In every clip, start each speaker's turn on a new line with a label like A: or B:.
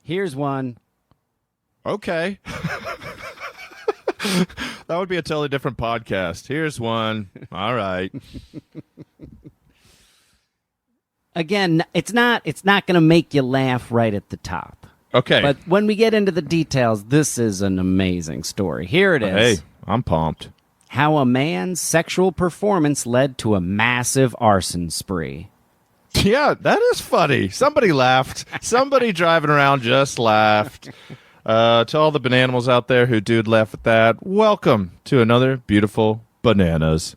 A: Here's one.
B: Okay. That would be a totally different podcast. Here's one. All right.
A: Again, it's not going to make you laugh right at the top.
B: Okay.
A: But when we get into the details, this is an amazing story. Here it is.
B: Hey, I'm pumped.
A: How a man's sexual performance led to a massive arson spree.
B: Yeah, that is funny. Somebody laughed. Somebody driving around just laughed. To all the bananimals out there who did laugh at that, welcome to another beautiful Bananas.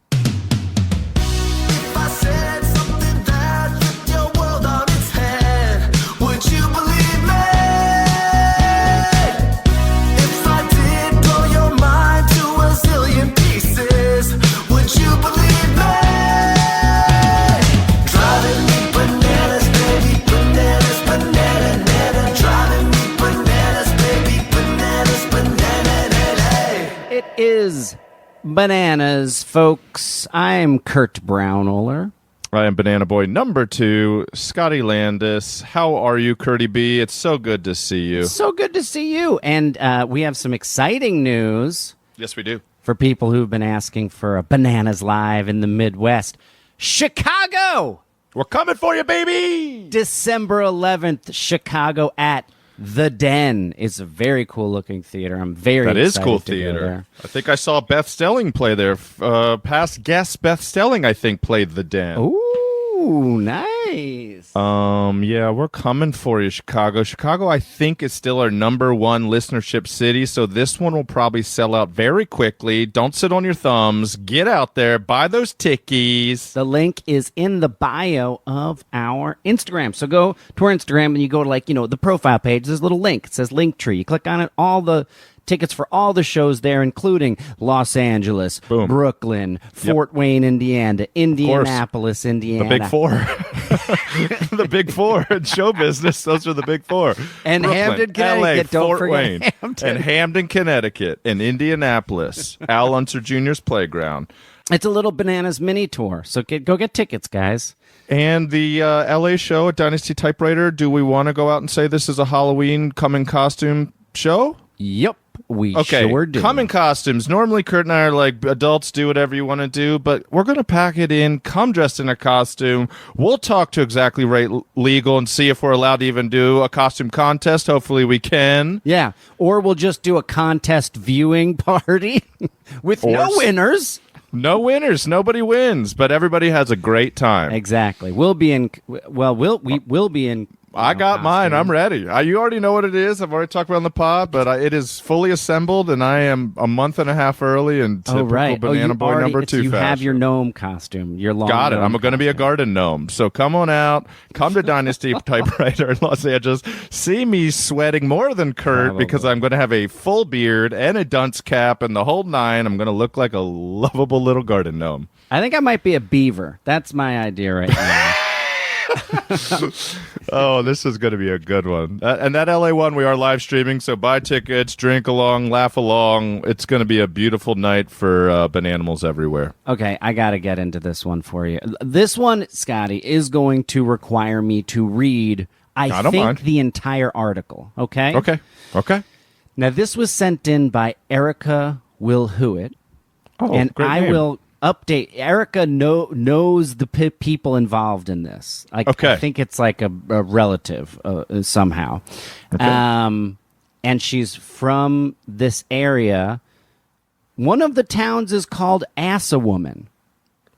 A: Is Bananas, folks. I'm Kurt Brownoler.
B: I am Banana Boy number 2, Scotty Landis. How are you, Curdy B? It's so good to see you.
A: So good to see you. And we have some exciting news.
B: Yes, we do.
A: For people who've been asking for a Bananas Live in the Midwest. Chicago!
B: We're coming for you, baby!
A: December 11th, Chicago at The Den. Is a very cool looking theater. I'm very excited.
B: That is cool
A: to go
B: theater.
A: there.
B: I think I saw Beth Stelling play there. Past guest Beth Stelling, I think, played The Den.
A: Ooh, nice.
B: Yeah, we're coming for you, Chicago. Chicago, I think, is still our number 1 listenership city, so this one will probably sell out very quickly. Don't sit on your thumbs. Get out there. Buy those tickies.
A: The link is in the bio of our Instagram. So go to our Instagram and you go to the profile page. There's a little link. It says Linktree. You click on it. All the tickets for all the shows there, including Los Angeles,
B: Boom.
A: Brooklyn, Fort Wayne, Indiana, Indianapolis, Indiana.
B: The Big 4. The Big 4 in show business. Those are the Big 4.
A: And
B: Brooklyn,
A: Hamden, Connecticut.
B: LA,
A: Don't
B: Fort
A: forget
B: Wayne,
A: Hamden.
B: and Hamden, Connecticut, and Indianapolis. Al Unser Jr.'s playground.
A: It's a little Bananas mini tour. So go get tickets, guys.
B: And the LA show at Dynasty Typewriter, do we want to go out and say this is a Halloween come-in costume show?
A: Yep. We
B: Okay,
A: sure do.
B: come in costumes. Normally, Kurt and I are like, adults, do whatever you want to do, but we're going to pack it in, come dressed in a costume. We'll talk to Exactly Right Legal and see if we're allowed to even do a costume contest. Hopefully we can.
A: Yeah, or we'll just do a contest viewing party with no winners.
B: No winners. Nobody wins, but everybody has a great time.
A: Exactly. We'll be in, we will be in.
B: I got mine. I'm ready. You already know what it is. I've already talked about it on the pod, but it is fully assembled, and I am a month and a half early in typical Banana Boy number 2
A: You
B: fashion.
A: have your gnome costume. Your long
B: Got it.
A: gnome
B: I'm going to be a
A: costume.
B: garden gnome. So come on out. Come to Dynasty Typewriter in Los Angeles. See me sweating more than Kurt because I'm going to have a full beard and a dunce cap and the whole 9. I'm going to look like a lovable little garden gnome.
A: I think I might be a beaver. That's my idea right now.
B: Oh, this is going to be a good one. And that LA one, we are live streaming, so buy tickets, drink along, laugh along. It's going to be a beautiful night for Bananimals everywhere.
A: Okay, I got to get into this one for you. This one, Scotty, is going to require me to read, I think,
B: mind.
A: the entire article. Okay?
B: Okay.
A: Now, this was sent in by Erica Wilhuit.
B: Oh,
A: and
B: great
A: I
B: name.
A: will update. Erica knows the people involved in this.
B: Okay.
A: I think it's like a relative somehow.
B: Okay.
A: And she's from this area. One of the towns is called Assawoman.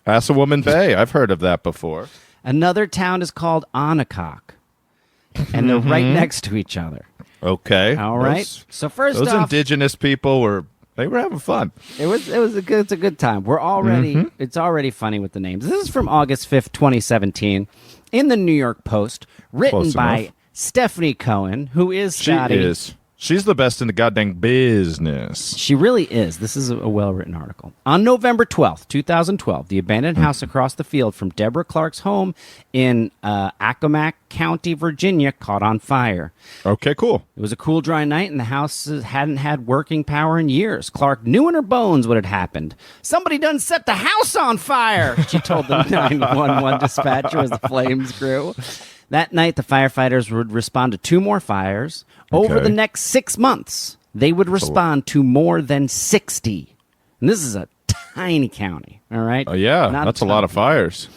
B: Assawoman Bay. I've heard of that before.
A: Another town is called Onnecock. And they're right next to each other.
B: Okay.
A: All right. So first
B: those
A: off,
B: indigenous people were having fun.
A: it's a good time. We're already it's already funny with the names. This is from August 5th, 2017, in the New York Post, written
B: Close
A: by
B: enough.
A: Stephanie Cohen, who is
B: She
A: Scotty.
B: is. She's the best in the goddamn business.
A: She really is. This is a well-written article. On November 12th, 2012, the abandoned house across the field from Deborah Clark's home in Accomack County, Virginia, caught on fire.
B: Okay, cool.
A: It was a cool, dry night, and the house hadn't had working power in years. Clark knew in her bones what had happened. Somebody done set the house on fire, she told the 911 dispatcher as the flames grew. That night, the firefighters would respond to 2 more fires. Over the next 6 months, they would respond to more than 60. And this is a tiny county, all right?
B: Oh, yeah, that's a lot of fires.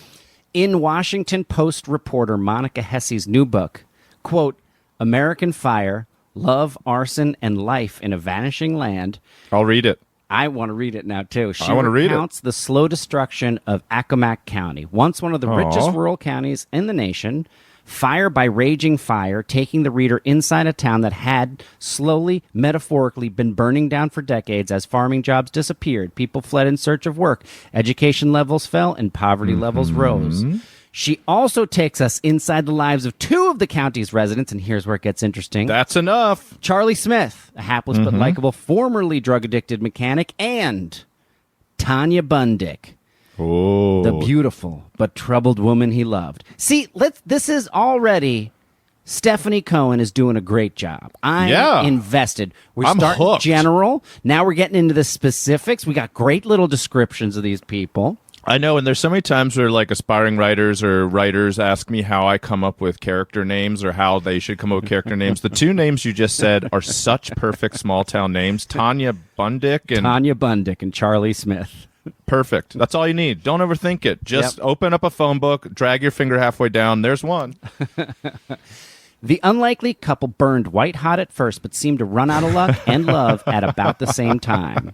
A: In Washington Post reporter Monica Hesse's new book, quote, American Fire, Love, Arson, and Life in a Vanishing Land.
B: I'll read it.
A: I want to read it now, too. She
B: I want to read it.
A: recounts the slow destruction of Accomack County, once one of the richest rural counties in the nation. Fire by raging fire, taking the reader inside a town that had slowly, metaphorically, been burning down for decades as farming jobs disappeared, people fled in search of work, education levels fell, and poverty levels rose. She also takes us inside the lives of 2 of the county's residents, and here's where it gets interesting.
B: That's enough.
A: Charlie Smith, a hapless but likable, formerly drug-addicted mechanic, and Tanya Bundick,
B: Oh,
A: the beautiful but troubled woman he loved. See, this is already Stephanie Cohen is doing a great job. I'm invested.
B: I'm
A: starting
B: hooked.
A: general. Now we're getting into the specifics. We got great little descriptions of these people.
B: I know, and there's so many times where like aspiring writers or writers ask me how I come up with character names or how they should come up with character names. The 2 names you just said are such perfect small town names. Tanya Bundick and
A: Charlie Smith.
B: Perfect. That's all you need. Don't overthink it. Just open up a phone book, drag your finger halfway down. There's one.
A: The unlikely couple burned white hot at first, but seemed to run out of luck and love at about the same time.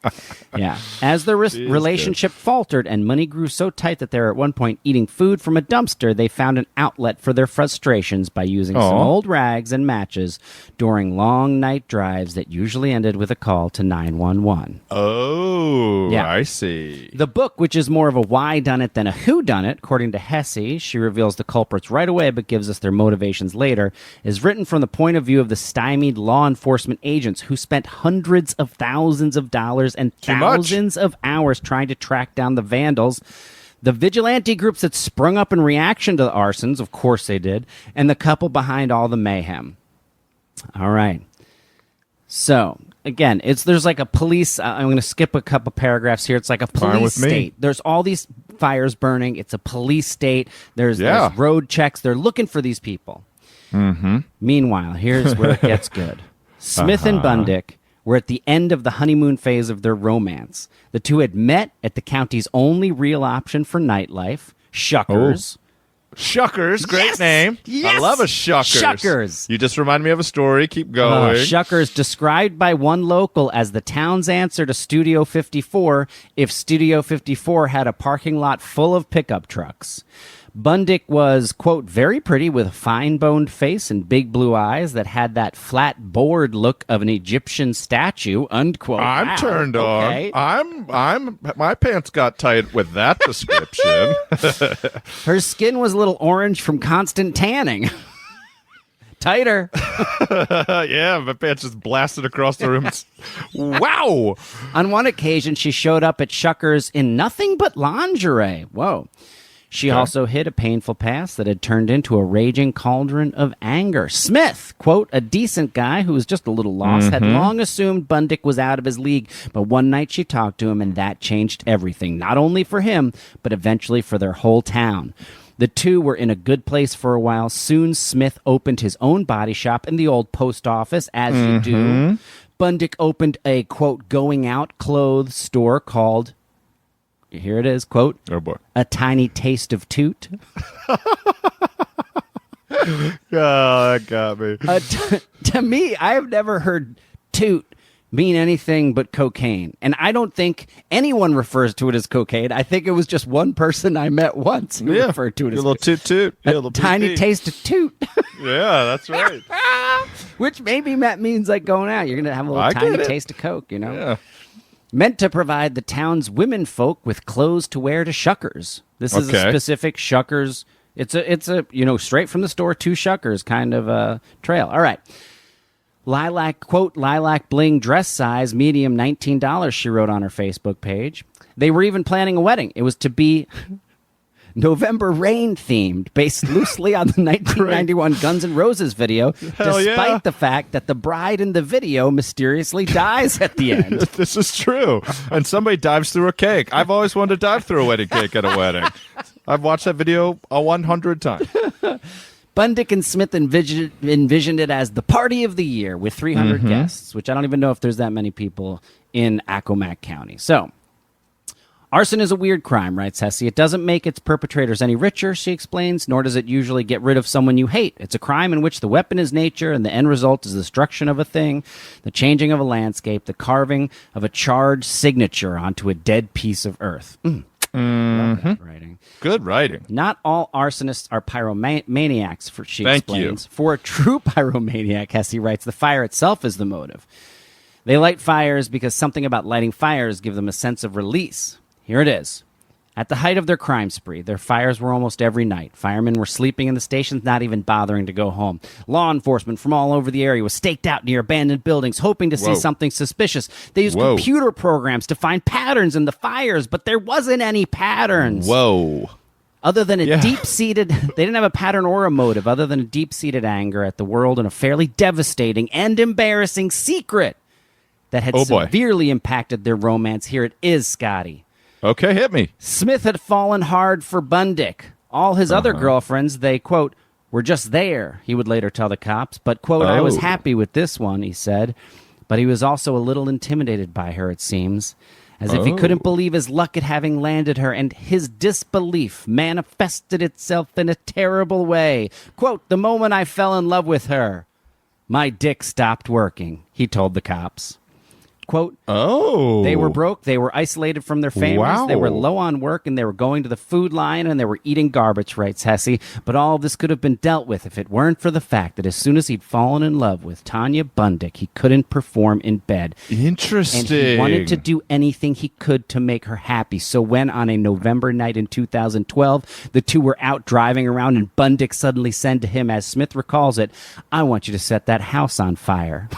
A: Yeah. As their relationship faltered and money grew so tight that they were at one point eating food from a dumpster, they found an outlet for their frustrations by using some old rags and matches during long night drives that usually ended with a call to 911.
B: Oh,
A: Yeah.
B: I see.
A: The book, which is more of a why-done-it than a who-done-it, according to Hesse, she reveals the culprits right away but gives us their motivations later, is written from the point of view of the stymied law enforcement agents who spent hundreds of thousands of dollars and thousands of hours trying to track down the vandals. The vigilante groups that sprung up in reaction to the arsons, of course they did, and the couple behind all the mayhem. All right. So, again, there's like a police... I'm going to skip a couple paragraphs here. It's like a police state. There's all these fires burning. It's a police state. There's road checks. They're looking for these people. Meanwhile, here's where it gets good. Smith and Bundick were at the end of the honeymoon phase of their romance. The 2 had met at the county's only real option for nightlife, Shuckers.
B: Shuckers, great name.
A: Yes!
B: I love a Shuckers.
A: Shuckers.
B: You just reminded me of a story. Keep going.
A: Shuckers, described by one local as the town's answer to Studio 54 if Studio 54 had a parking lot full of pickup trucks. Bundick was, quote, very pretty with a fine-boned face and big blue eyes that had that flat board look of an Egyptian statue, unquote.
B: I'm turned on. I'm my pants got tight with that description.
A: Her skin was a little orange from constant tanning. Tighter.
B: Yeah, my pants just blasted across the room. Wow.
A: On one occasion, she showed up at Shuckers in nothing but lingerie. Whoa. She also hit a painful past that had turned into a raging cauldron of anger. Smith, quote, a decent guy who was just a little lost, had long assumed Bundick was out of his league, but one night she talked to him, and that changed everything, not only for him, but eventually for their whole town. The 2 were in a good place for a while. Soon, Smith opened his own body shop in the old post office, as you do. Bundick opened a, quote, going-out clothes store called... Here it is, quote,
B: oh boy,
A: a tiny taste of toot.
B: Oh, that got me.
A: To me, I have never heard toot mean anything but cocaine. And I don't think anyone refers to it as cocaine. I think it was just one person I met once who referred to it as
B: a little toot.
A: A little tiny taste of toot.
B: Yeah, that's right.
A: Which maybe means like going out. You're going to have a little tiny taste of coke, you know?
B: Yeah.
A: Meant to provide the town's women folk with clothes to wear to Shuckers. This is a specific Shuckers. It's a straight from the store to Shuckers kind of a trail. All right. Lilac, quote, Lilac Bling dress size, medium, $19, she wrote on her Facebook page. They were even planning a wedding. It was to be November Rain themed, based loosely on the 1991 Guns N' Roses video, despite the fact that the bride in the video mysteriously dies at the end.
B: This is true. And somebody dives through a cake. I've always wanted to dive through a wedding cake at a wedding. I've watched that video 100 times.
A: Bundick and Smith envisioned it as the party of the year with 300 guests, which I don't even know if there's that many people in Accomack County. So, arson is a weird crime, writes Hesse. It doesn't make its perpetrators any richer, she explains, nor does it usually get rid of someone you hate. It's a crime in which the weapon is nature and the end result is the destruction of a thing, the changing of a landscape, the carving of a charred signature onto a dead piece of earth. Love that writing.
B: Good writing.
A: Not all arsonists are pyromaniacs, she explains. For a true pyromaniac, Hesse writes, the fire itself is the motive. They light fires because something about lighting fires gives them a sense of release. Here it is. At the height of their crime spree, their fires were almost every night. Firemen were sleeping in the stations, not even bothering to go home. Law enforcement from all over the area was staked out near abandoned buildings, hoping to see something suspicious. They used computer programs to find patterns in the fires, but there wasn't any patterns. Other than a deep-seated... They didn't have a pattern or a motive, other than a deep-seated anger at the world and a fairly devastating and embarrassing secret that had severely impacted their romance. Here it is, Scotty.
B: Okay, hit me.
A: Smith had fallen hard for Bundick. All his other girlfriends, they, quote, were just there, he would later tell the cops. But, quote, I was happy with this one, he said. But he was also a little intimidated by her, it seems. As if he couldn't believe his luck at having landed her, and his disbelief manifested itself in a terrible way. Quote, the moment I fell in love with her, my dick stopped working, he told the cops. Quote, they were broke, they were isolated from their families, they were low on work, and they were going to the food line, and they were eating garbage, writes Hesse. But all of this could have been dealt with if it weren't for the fact that as soon as he'd fallen in love with Tanya Bundick, he couldn't perform in bed.
B: Interesting.
A: And he wanted to do anything he could to make her happy. So when, on a November night in 2012, the two were out driving around, and Bundick suddenly said to him, as Smith recalls it, I want you to set that house on fire.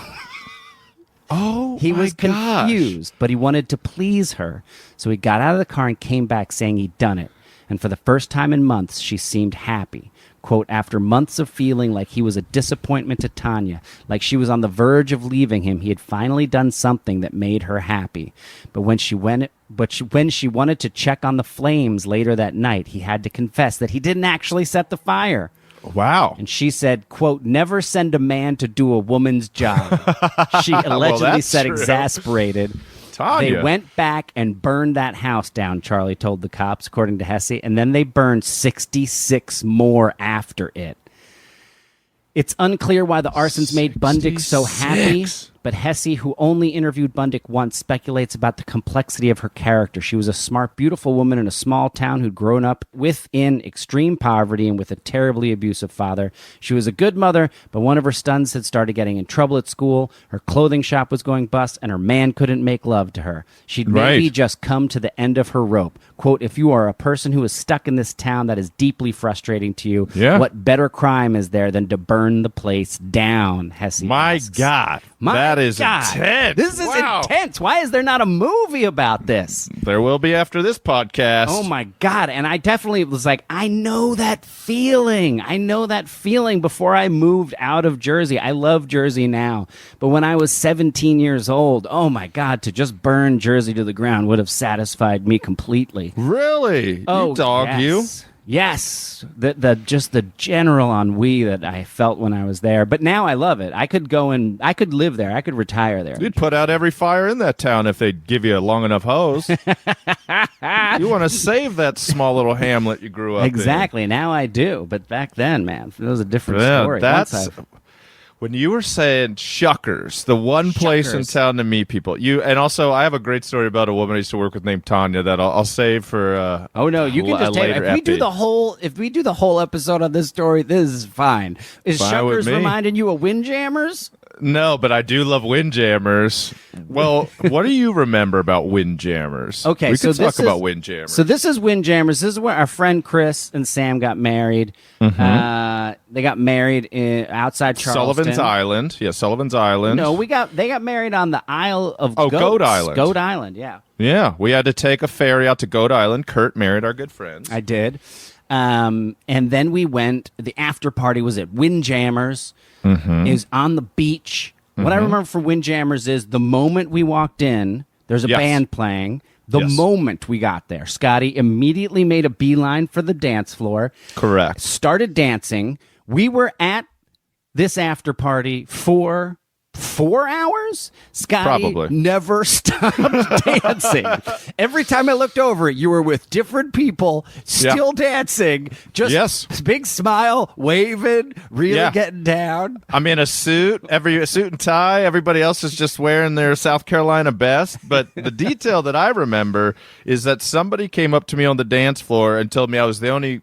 A: He was confused, but he wanted to please her. So he got out of the car and came back saying he'd done it. And for the first time in months, she seemed happy. Quote, after months of feeling like he was a disappointment to Tanya, like she was on the verge of leaving him, he had finally done something that made her happy. But when she wanted to check on the flames later that night, he had to confess that he didn't actually set the fire.
B: Wow.
A: And she said, quote, never send a man to do a woman's job. She allegedly said, exasperated.
B: Tanya.
A: They went back and burned that house down, Charlie told the cops, according to Hesse, and then they burned 66 more after it. It's unclear why the arsons made Bundick so happy, but Hesse, who only interviewed Bundick once, speculates about the complexity of her character. She was a smart, beautiful woman in a small town who'd grown up within extreme poverty and with a terribly abusive father. She was a good mother, but one of her sons had started getting in trouble at school. Her clothing shop was going bust, and her man couldn't make love to her. She'd maybe just come to the end of her rope. Quote, if you are a person who is stuck in this town that is deeply frustrating to you, what better crime is there than to burn the place down, Hesse asks.
B: God. That is intense.
A: This is intense. Why is there not a movie about this?
B: There will be after this podcast.
A: Oh, my God. And I definitely was like, I know that feeling. I know that feeling before I moved out of Jersey. I love Jersey now. But when I was 17 years old, oh, my God, to just burn Jersey to the ground would have satisfied me completely.
B: Really?
A: Oh,
B: you dog, you?
A: Yes, just the general ennui that I felt when I was there. But now I love it. I could live there. I could retire there.
B: You'd put out every fire in that town if they'd give you a long enough hose. You want to save that small little hamlet you grew up in.
A: Exactly. Now I do. But back then, man, it was a different story.
B: When you were saying Shuckers, the one place in town to meet people, and also I have a great story about a woman I used to work with named Tanya that I'll save for.
A: Oh no, you can just take. If we do the whole episode on this story, this is fine. Is Shuckers reminding you of Windjammers?
B: No, but I do love Windjammers. Well, what do you remember about Windjammers?
A: Okay,
B: we can talk about Windjammers.
A: So this is Windjammers. This is where our friend Chris and Sam got married. They got married outside Charleston.
B: Sullivan's Island. Yeah, Sullivan's Island.
A: No, they got married on the Isle of Goats.
B: Goat Island.
A: Goat Island, yeah.
B: Yeah, we had to take a ferry out to Goat Island. Kurt married our good friends.
A: I did. And then we went, the after party was at Windjammers. It was on the beach. What I remember from Windjammers is the moment we walked in, there's a band playing. The moment we got there, Scotty immediately made a beeline for the dance floor.
B: Correct.
A: Started dancing. We were at this after party for 4 hours. Scotty
B: Probably.
A: never stopped dancing. Every time I looked over, you were with different people, still dancing. Just big smile, waving, really getting down.
B: I'm in a suit, a suit and tie. Everybody else is just wearing their South Carolina best. But the detail that I remember is that somebody came up to me on the dance floor and told me I was the only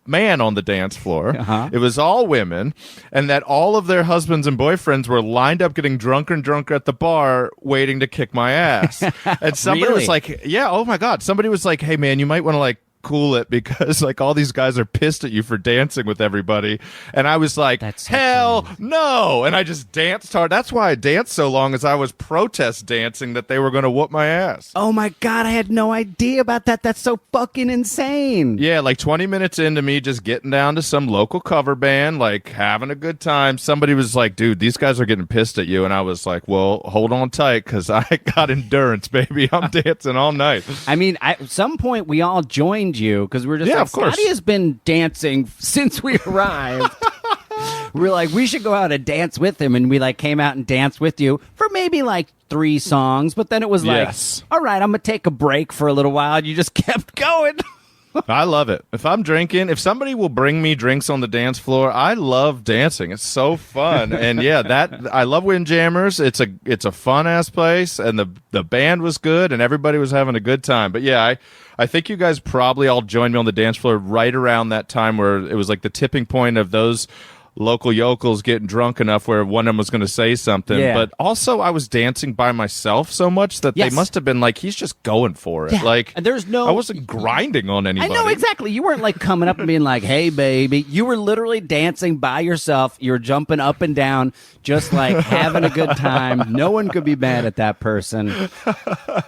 B: man on the dance floor. It was all women, and that all of their husbands and boyfriends were lined up getting drunker and drunker at the bar waiting to kick my ass. And somebody was like, oh my God. Somebody was like, hey man, you might want to like cool it because like all these guys are pissed at you for dancing with everybody. And I was like, hell no. And I just danced hard. That's why I danced so long, as I was protest dancing that they were going to whoop my ass.
A: Oh my God, I had no idea about that. That's so fucking insane.
B: Yeah, like 20 minutes into me just getting down to some local cover band, like having a good time, somebody was like, dude, these guys are getting pissed at you. And I was like, well, hold on tight, because I got endurance, baby. I'm dancing all night.
A: I mean, at some point we all joined you, because we were just like,
B: of course.
A: Scotty has been dancing since we arrived. We're like, we should go out and dance with him, and we like came out and danced with you for maybe like 3 songs, but then it was like, all right, I'm gonna take a break for a little while, and you just kept going.
B: I love it. If I'm drinking, if somebody will bring me drinks on the dance floor, I love dancing. It's so fun. And yeah, I love Windjammers. It's a fun ass place, and the band was good, and everybody was having a good time. But yeah, I think you guys probably all joined me on the dance floor right around that time where it was like the tipping point of those local yokels getting drunk enough where one of them was going to say something. But also I was dancing by myself so much that they must have been like, he's just going for it. Like,
A: and I
B: wasn't grinding on anybody.
A: I know, exactly. You weren't like coming up and being like, hey baby. You were literally dancing by yourself. You were jumping up and down, just like having a good time. No one could be mad at that person.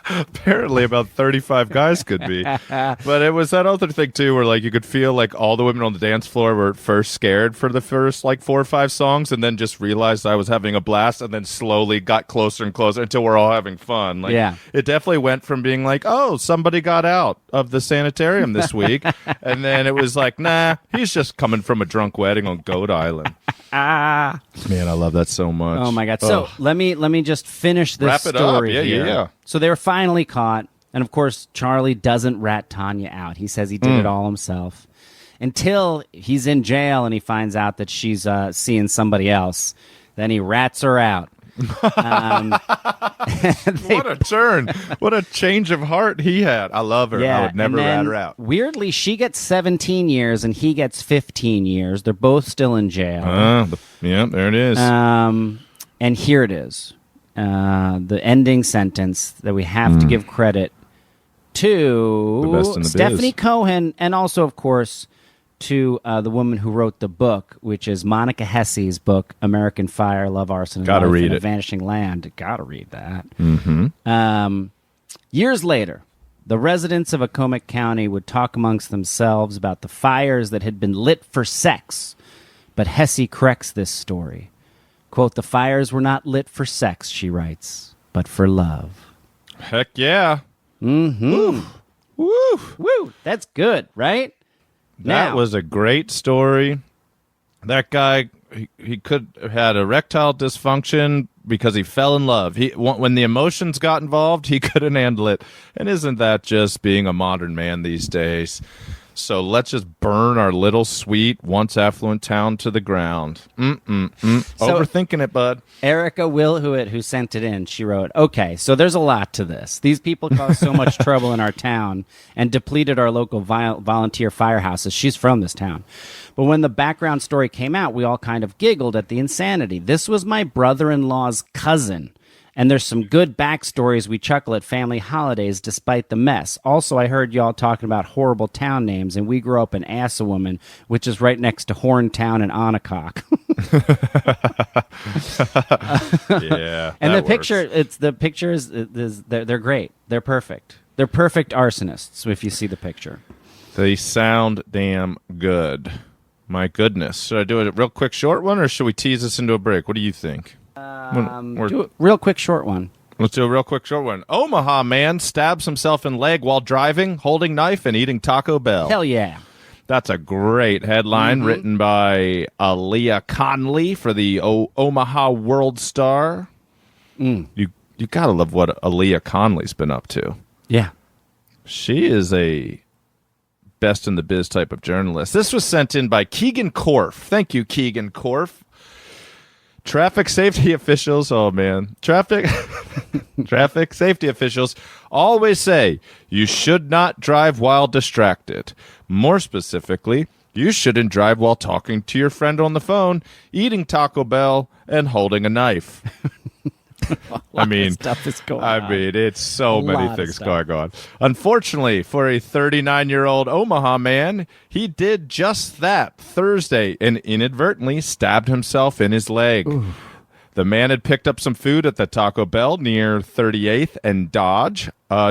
B: Apparently about 35 guys could be. But it was that other thing too, where like you could feel like all the women on the dance floor were first scared for the first like 4 or 5 songs, and then just realized I was having a blast, and then slowly got closer and closer until we're all having fun. Like, it definitely went from being like, oh, somebody got out of the sanitarium this week, and then it was like, nah, he's just coming from a drunk wedding on Goat Island. Man, I love that so much.
A: Oh my God. So let me just finish this
B: Wrap it
A: story
B: up.
A: here.
B: Yeah.
A: So they were finally caught, and of course Charlie doesn't rat Tanya out. He says he did it all himself. Until he's in jail and he finds out that she's seeing somebody else. Then he rats her out.
B: What a turn. What a change of heart he had. I love her. I would never rat her out.
A: Weirdly, she gets 17 years and he gets 15 years. They're both still in jail.
B: Yeah, there it is.
A: And here it is. The ending sentence that we have to give credit to
B: the best in the
A: Stephanie
B: biz.
A: Cohen, and also, of course, to the woman who wrote the book, which is Monica Hesse's book, American Fire, Love, Arson, and
B: Gotta
A: Life
B: read
A: in a
B: it.
A: Vanishing Land. Gotta read that. Years later, the residents of Accomack County would talk amongst themselves about the fires that had been lit for sex. But Hesse corrects this story. Quote, the fires were not lit for sex, she writes, but for love.
B: Heck yeah.
A: Mm-hmm. Woo. That's good, right?
B: That was a great story. That guy, he could have had erectile dysfunction because he fell in love. When the emotions got involved, he couldn't handle it. And isn't that just being a modern man these days? So let's just burn our little sweet, once affluent town to the ground. Overthinking it, bud.
A: Erica Wilhuit, who sent it in, she wrote, okay, so there's a lot to this. These people caused so much trouble in our town and depleted our local volunteer firehouses. She's from this town. But when the background story came out, we all kind of giggled at the insanity. This was my brother-in-law's cousin. And there's some good backstories we chuckle at family holidays despite the mess. Also, I heard y'all talking about horrible town names, and we grew up in Assawoman, which is right next to Horntown and Onnecock.
B: Yeah.
A: And the
B: works.
A: picture is they're great. They're perfect. They're perfect arsonists if you see the picture.
B: They sound damn good. My goodness. Should I do a real quick short one, or should we tease us into a break? What do you think?
A: Do a real quick short one.
B: Let's do a real quick short one. Omaha man stabs himself in leg while driving, holding knife, and eating Taco Bell.
A: Hell yeah.
B: That's a great headline written by Aaliyah Conley for the Omaha World Star. You gotta love what Aaliyah Conley's been up to.
A: Yeah.
B: She is a best in the biz type of journalist. This was sent in by Keegan Korf. Thank you, Keegan Korf. Traffic safety officials, traffic safety officials always say you should not drive while distracted. More specifically, you shouldn't drive while talking to your friend on the phone, eating Taco Bell, and holding a knife.
A: Stuff is going on.
B: It's so many things going on. Unfortunately, for a 39-year-old Omaha man, he did just that Thursday and inadvertently stabbed himself in his leg. Ooh. The man had picked up some food at the Taco Bell near 38th and Dodge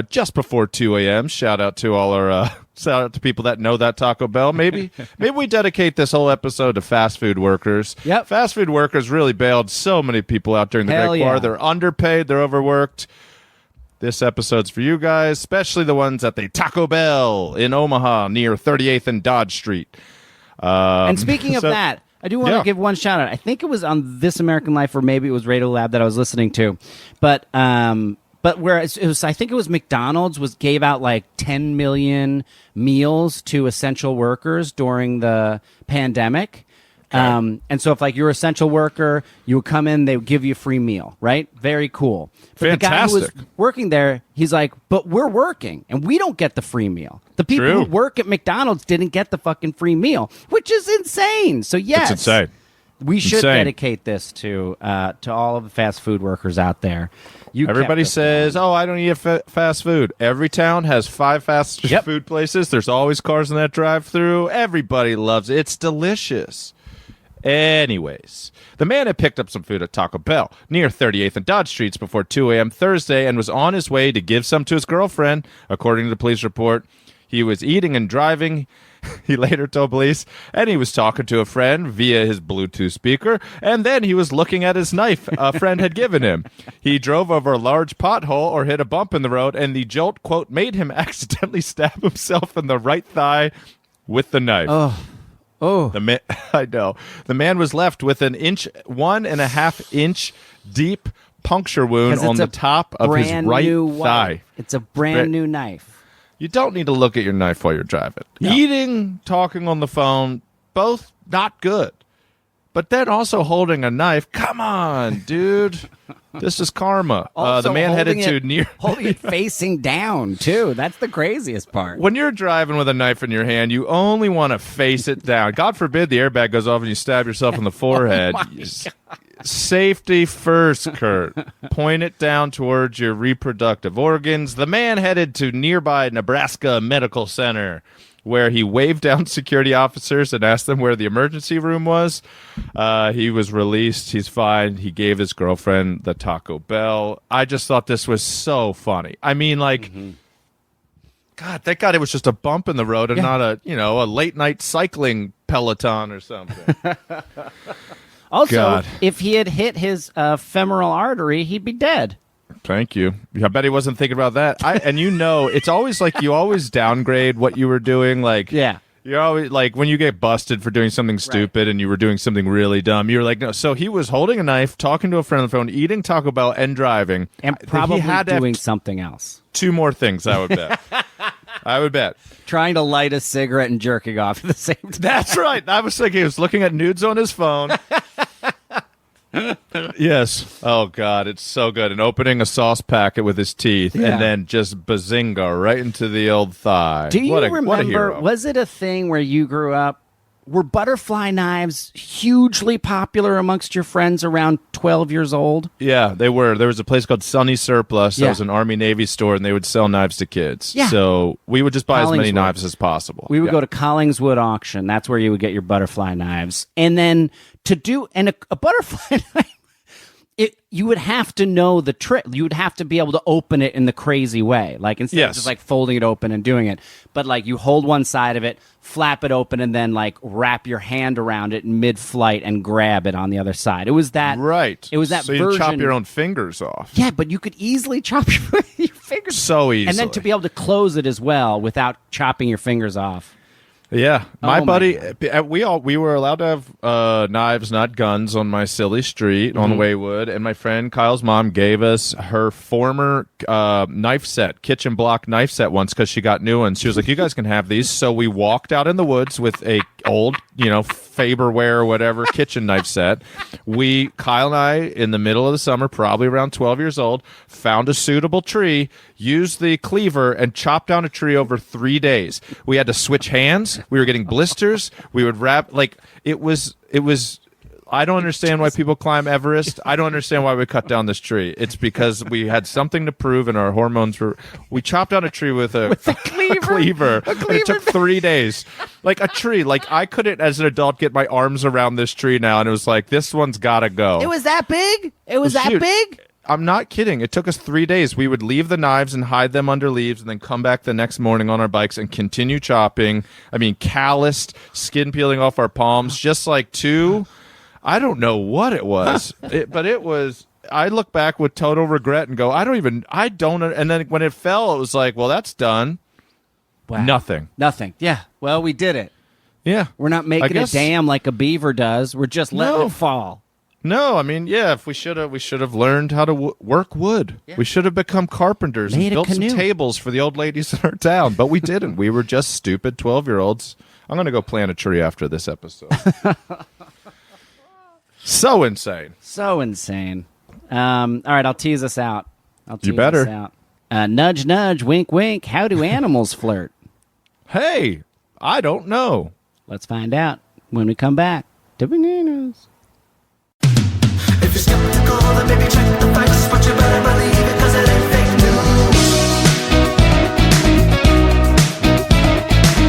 B: just before 2 a.m. Shout out to all our shout out to people that know that Taco Bell. Maybe we dedicate this whole episode to fast food workers.
A: Yep.
B: Fast food workers really bailed so many people out during the Great War. They're underpaid. They're overworked. This episode's for you guys, especially the ones at the Taco Bell in Omaha near 38th and Dodge Street.
A: And speaking of that, I do want to give one shout out. I think it was on This American Life, or maybe it was Radio Lab that I was listening to, but where it was, I think it was McDonald's gave out like 10 million meals to essential workers during the pandemic. Okay. And so if like you're an essential worker, you would come in, they would give you a free meal, right? Very cool. But
B: fantastic.
A: The guy who was working there, he's like, but we're working and we don't get the free meal. The people who work at McDonald's didn't get the fucking free meal, which is insane. So yes,
B: it's insane.
A: We should dedicate this to all of the fast food workers out there.
B: Everybody says, "Oh, I don't eat fast food." Every town has 5 fast food places. There's always cars in that drive-through. Everybody loves it. It's delicious. Anyways, the man had picked up some food at Taco Bell near 38th and Dodge Streets before 2 a.m. Thursday and was on his way to give some to his girlfriend, according to the police report. He was eating and driving, he later told police, and he was talking to a friend via his Bluetooth speaker, and then he was looking at his knife a friend had given him. He drove over a large pothole or hit a bump in the road, and the jolt, quote, made him accidentally stab himself in the right thigh with the knife.
A: Oh,
B: I know. The man was left with 1.5 inch deep puncture wound on the top of his right thigh.
A: It's a brand new knife.
B: You don't need to look at your knife while you're driving. No. Eating, talking on the phone, both not good. But then also holding a knife. Come on, dude. This is karma. The man headed to
A: holding it facing down, too. That's the craziest part.
B: When you're driving with a knife in your hand, you only want to face it down. God forbid the airbag goes off and you stab yourself in the forehead. Safety first, Kurt. Point it down towards your reproductive organs. The man headed to nearby Nebraska Medical Center, where he waved down security officers and asked them where the emergency room was. He was released. He's fine. He gave his girlfriend the Taco Bell. I just thought this was so funny. I mean, like, God, thank God it was just a bump in the road and not a late night cycling Peloton or something.
A: Also, if he had hit his femoral artery, he'd be dead.
B: Thank you. I bet he wasn't thinking about that. It's always like you always downgrade what you were doing. Like, you're always like when you get busted for doing something stupid and you were doing something really dumb. You're like, no. So he was holding a knife, talking to a friend on the phone, eating Taco Bell, and driving,
A: and probably doing something else.
B: 2 more things, I would bet. I would bet.
A: Trying to light a cigarette and jerking off at the same time.
B: That's right. I was thinking he was looking at nudes on his phone. Yes. Oh, God. It's so good. And opening a sauce packet with his teeth and then just bazinga right into the old thigh.
A: Do you remember, was it a thing where you grew up? Were butterfly knives hugely popular amongst your friends around 12 years old?
B: Yeah, they were. There was a place called Sunny Surplus. That was an Army-Navy store, and they would sell knives to kids. Yeah. So we would just buy as many knives as possible.
A: We would go to Collingswood auction. That's where you would get your butterfly knives. And then a butterfly knife, you would have to know the trick. You would have to be able to open it in the crazy way. Like, instead of just like folding it open and doing it. But like you hold one side of it, flap it open, and then like wrap your hand around it in mid-flight and grab it on the other side. It was that.
B: Right.
A: It was that
B: so
A: version.
B: You chop your own fingers off.
A: Yeah, but you could easily chop your fingers.
B: So easily.
A: And then to be able to close it as well without chopping your fingers off.
B: Yeah, my
A: Oh, my
B: buddy, we were allowed to have knives, not guns, on my silly street on Waywood, and my friend Kyle's mom gave us her former knife set, kitchen block knife set once because she got new ones. She was like, "You guys can have these." So we walked out in the woods with a old, Faberware or whatever kitchen knife set. Kyle and I, in the middle of the summer, probably around 12 years old, found a suitable tree, used the cleaver, and chopped down a tree over 3 days. We had to switch hands. We were getting blisters. We would wrap it was. I don't understand why people climb Everest. I don't understand why we cut down this tree. It's because we had something to prove, and our hormones were. We chopped down a tree with a cleaver. And it took 3 days. Like a tree. Like I couldn't, as an adult, get my arms around this tree now, and it was like, this one's got to go.
A: It was that big? It was that big?
B: I'm not kidding. It took us 3 days. We would leave the knives and hide them under leaves and then come back the next morning on our bikes and continue chopping. I mean, calloused, skin peeling off our palms, just like two. I don't know what it was, but it was. I look back with total regret and go, I don't. And then when it fell, it was like, well, that's done.
A: Wow.
B: Nothing.
A: Yeah. Well, we did it.
B: Yeah.
A: We're not making a dam like a beaver does. We're just letting it fall.
B: No, I mean, yeah. If we should have learned how to work wood. Yeah. We should have become carpenters and built some tables for the old ladies in our town. But we didn't. We were just stupid 12-year-olds. I'm gonna go plant a tree after this episode. So insane.
A: All right, I'll tease us out.
B: You better.
A: Nudge, nudge, wink, wink. How do animals flirt?
B: Hey, I don't know.
A: Let's find out when we come back to Bananas.
C: If you're skeptical, then maybe check the facts, but you better believe it, cause it ain't fake news.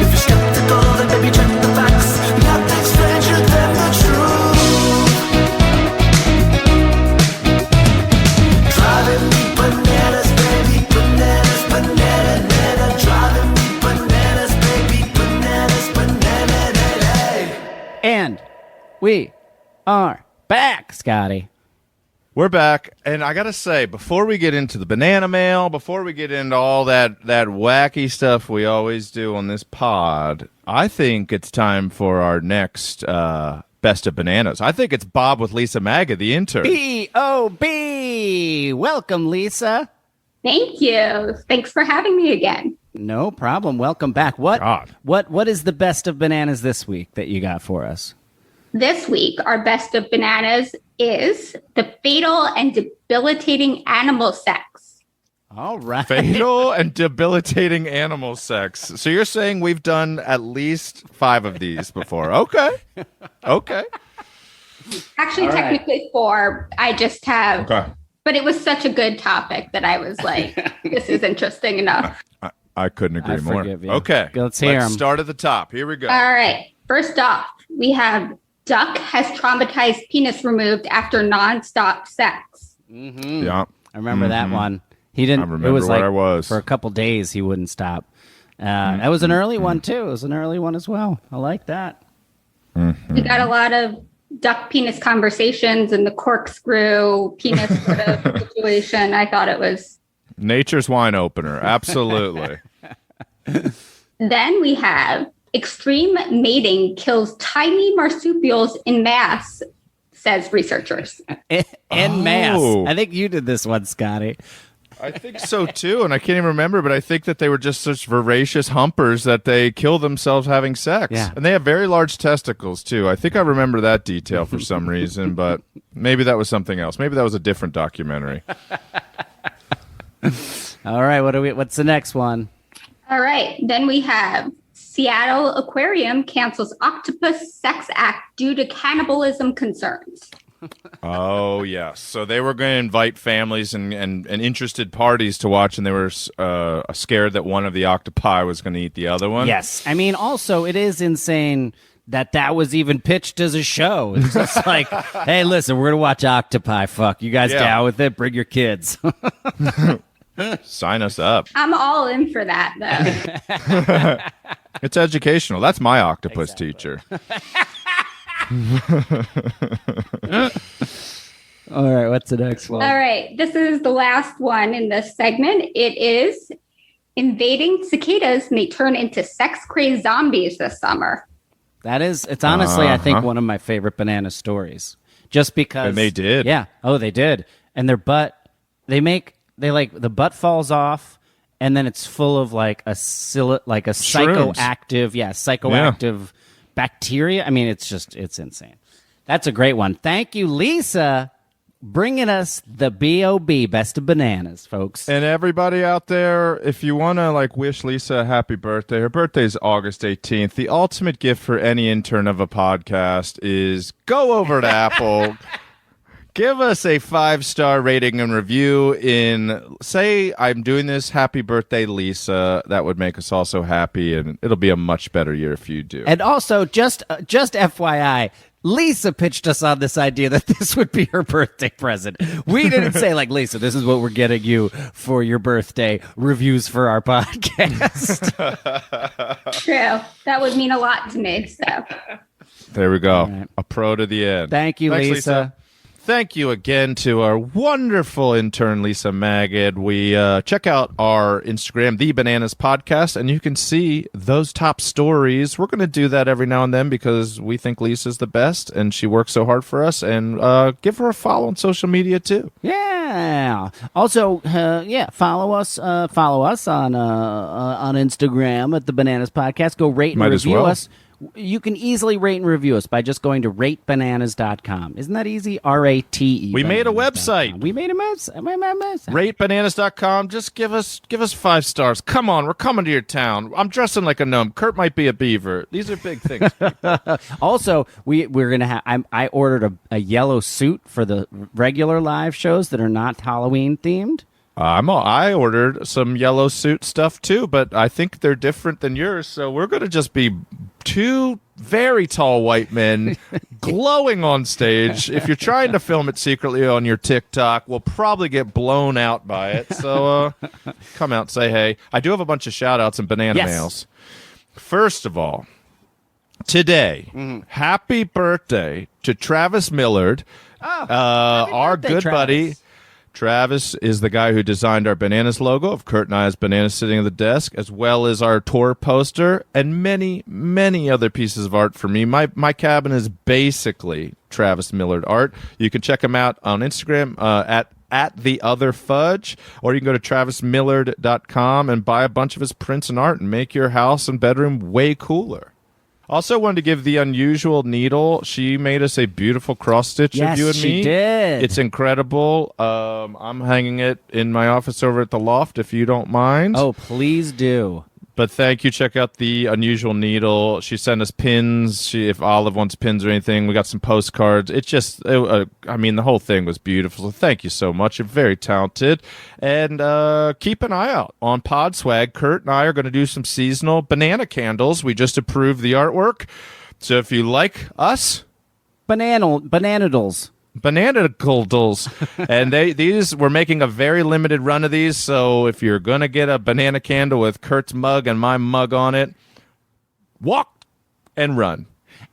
C: If you're skeptical, then maybe check the facts. Nothing's stranger than the truth. Driving me bananas, baby, bananas, banana, banana. Driving me bananas, baby, bananas, banana.
A: And we are back, Scotty.
B: We're back, and I gotta say, before we get into the banana mail, before we get into all that wacky stuff we always do on this pod, I think it's time for our next Best of Bananas. I think it's Bob with Lisa Maga, the intern.
A: B-O-B! Welcome, Lisa.
D: Thank you. Thanks for having me again.
A: No problem. Welcome back. What is the Best of Bananas this week that you got for us?
D: This week, our best of bananas is the fatal and debilitating animal sex.
A: All right.
B: Fatal and debilitating animal sex. So you're saying we've done at least 5 of these before. Okay.
D: Actually,
A: All
D: technically 4. I just have.
B: Okay.
D: But it was such a good topic that I was like, this is interesting enough.
B: I couldn't agree more.
A: Forgive you.
B: Okay.
A: Let's hear 'em.
B: Start at the top. Here we go.
D: All right. First off, we have duck has traumatized penis removed after nonstop sex.
A: Mm-hmm.
B: Yeah.
A: I remember that one. He didn't.
B: I remember
A: it was
B: where
A: like
B: I was.
A: for a couple days. He wouldn't stop. That was an early one too. It was an early one as well. I like that.
D: We got a lot of duck penis conversations and the corkscrew penis sort of situation. I thought it was.
B: Nature's wine opener. Absolutely.
D: Then we have extreme mating kills tiny marsupials in mass, says researchers.
A: En masse. I think you did this one, Scotty.
B: I think so too, and I can't even remember, but I think that they were just such voracious humpers that they kill themselves having sex.
A: Yeah.
B: And they have very large testicles too. I think I remember that detail for some reason, but maybe that was something else. Maybe that was a different documentary.
A: All right, what's the next one?
D: All right. Then we have Seattle Aquarium cancels octopus sex act due to cannibalism concerns.
B: Oh, yes. So they were going to invite families and interested parties to watch, and they were scared that one of the octopi was going to eat the other one.
A: Yes. I mean, also, it is insane that was even pitched as a show. It's just like, hey, listen, we're going to watch octopi. Fuck. You guys down with it? Bring your kids.
B: Sign us up.
D: I'm all in for that, though.
B: It's educational. That's my octopus teacher.
A: All right, what's the next one?
D: All right, this is the last one in this segment. It is Invading cicadas may turn into sex-crazed zombies this summer.
A: It's honestly, I think, one of my favorite banana stories. Just because.
B: And they did.
A: Yeah. Oh, they did. And their butt, the butt falls off, and then it's full of like a psychoactive bacteria. I mean, it's insane. That's a great one. Thank you, Lisa, bringing us the B.O.B. Best of Bananas, folks.
B: And everybody out there, if you want to wish Lisa a happy birthday, her birthday is August 18th. The ultimate gift for any intern of a podcast is go over to Apple, give us a 5-star rating and review say, I'm doing this, happy birthday, Lisa. That would make us all so happy, and it'll be a much better year if you do.
A: And also, just FYI, Lisa pitched us on this idea that this would be her birthday present. We didn't say, Lisa, this is what we're getting you for your birthday, reviews for our podcast.
D: True. That would mean a lot to me. So
B: there we go.
A: Right.
B: A pro to the end.
A: Thanks, Lisa.
B: Thank you again to our wonderful intern, Lisa Magid. We check out our Instagram, The Bananas Podcast, and you can see those top stories. We're going to do that every now and then because we think Lisa's the best, and she works so hard for us. And give her a follow on social media, too.
A: Yeah. Also, follow us on Instagram at The Bananas Podcast. Go rate and
B: Might as
A: review
B: well.
A: us. You can easily rate and review us by just going to ratebananas.com. Isn't that easy? RATE.
B: We made a website.
A: We made a website.
B: RateBananas.com. Just give us 5 stars. Come on, we're coming to your town. I'm dressing like a gnome. Kurt might be a beaver. These are big things.
A: Also, we're gonna have. I ordered a yellow suit for the regular live shows that are not Halloween themed.
B: I ordered some yellow suit stuff too, but I think they're different than yours. So we're going to just be 2 very tall white men glowing on stage. If you're trying to film it secretly on your TikTok, we'll probably get blown out by it. So come out and say hey. I do have a bunch of shout outs and banana mails. First of all, today, happy birthday to Travis Millard, our
A: birthday,
B: good
A: Travis.
B: buddy. Travis is the guy who designed our Bananas logo of Kurt and I as bananas sitting at the desk, as well as our tour poster and many, many other pieces of art for me. My cabin is basically Travis Millard art. You can check him out on Instagram at The Other Fudge, or you can go to travismillard.com and buy a bunch of his prints and art and make your house and bedroom way cooler. Also wanted to give The Unusual Needle. She made us a beautiful cross stitch of you and me.
A: She did.
B: It's incredible. I'm hanging it in my office over at the loft if you don't mind.
A: Oh, please do.
B: But thank you. Check out The Unusual Needle. She sent us pins. If Olive wants pins or anything, we got some postcards. The whole thing was beautiful. So thank you so much. You're very talented. And keep an eye out on Podswag. Kurt and I are going to do some seasonal banana candles. We just approved the artwork. So if you like us,
A: Bananadals.
B: Banana candles. And we're making a very limited run of these, so if you're gonna get a banana candle with Kurt's mug and my mug on it, walk and run.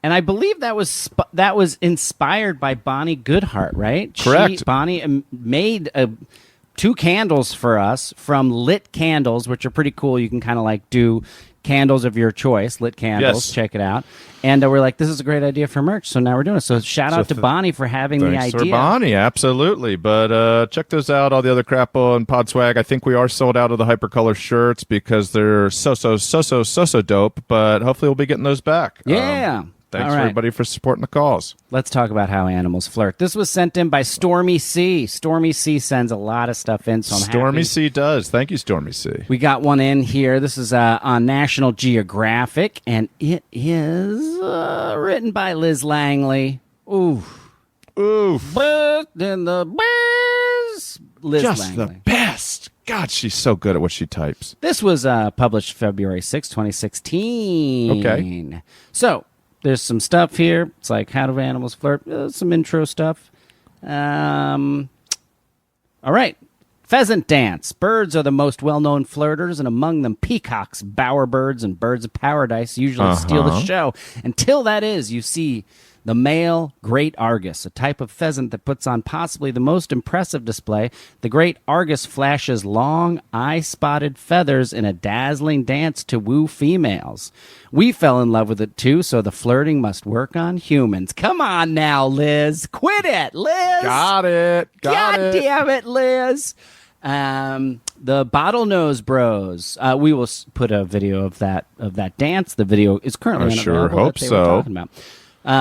A: And I believe that was inspired by Bonnie Goodhart, right?
B: Correct.
A: Bonnie made 2 candles for us from lit candles, which are pretty cool. You can kind of do candles of your choice, lit candles.
B: Yes.
A: Check it out. And we're like, this is a great idea for merch. So now we're doing it. So shout out to Bonnie for having the
B: Thanks
A: idea.
B: for Bonnie, absolutely. But check those out, all the other crap on Podswag. I think we are sold out of the Hypercolor shirts because they're so dope. But hopefully we'll be getting those back.
A: Yeah.
B: Thanks everybody for supporting the cause.
A: Let's talk about how animals flirt. This was sent in by Stormy C. Stormy C sends a lot of stuff in, so I'm
B: Stormy
A: happy.
B: C does. Thank you, Stormy C.
A: We got one in here. This is on National Geographic, and it is written by Liz Langley. Oof. But in the best. Liz
B: Just
A: Langley.
B: the best. God, she's so good at what she types.
A: This was published February 6, 2016.
B: Okay.
A: So, there's some stuff here. It's like, how do animals flirt? Some intro stuff. All right. Pheasant dance. Birds are the most well-known flirters, and among them, peacocks, bowerbirds, and birds of paradise usually steal the show. Until that is, you see The male great Argus, a type of pheasant that puts on possibly the most impressive display. The great Argus flashes long, eye-spotted feathers in a dazzling dance to woo females. We fell in love with it too, so the flirting must work on humans. Come on now, Liz. Quit it, Liz.
B: Got it.
A: God damn it, Liz. The Bottlenose Bros. We will put a video of that dance. The video is currently
B: I sure
A: unavailable
B: hope
A: that they were
B: so.
A: talking about.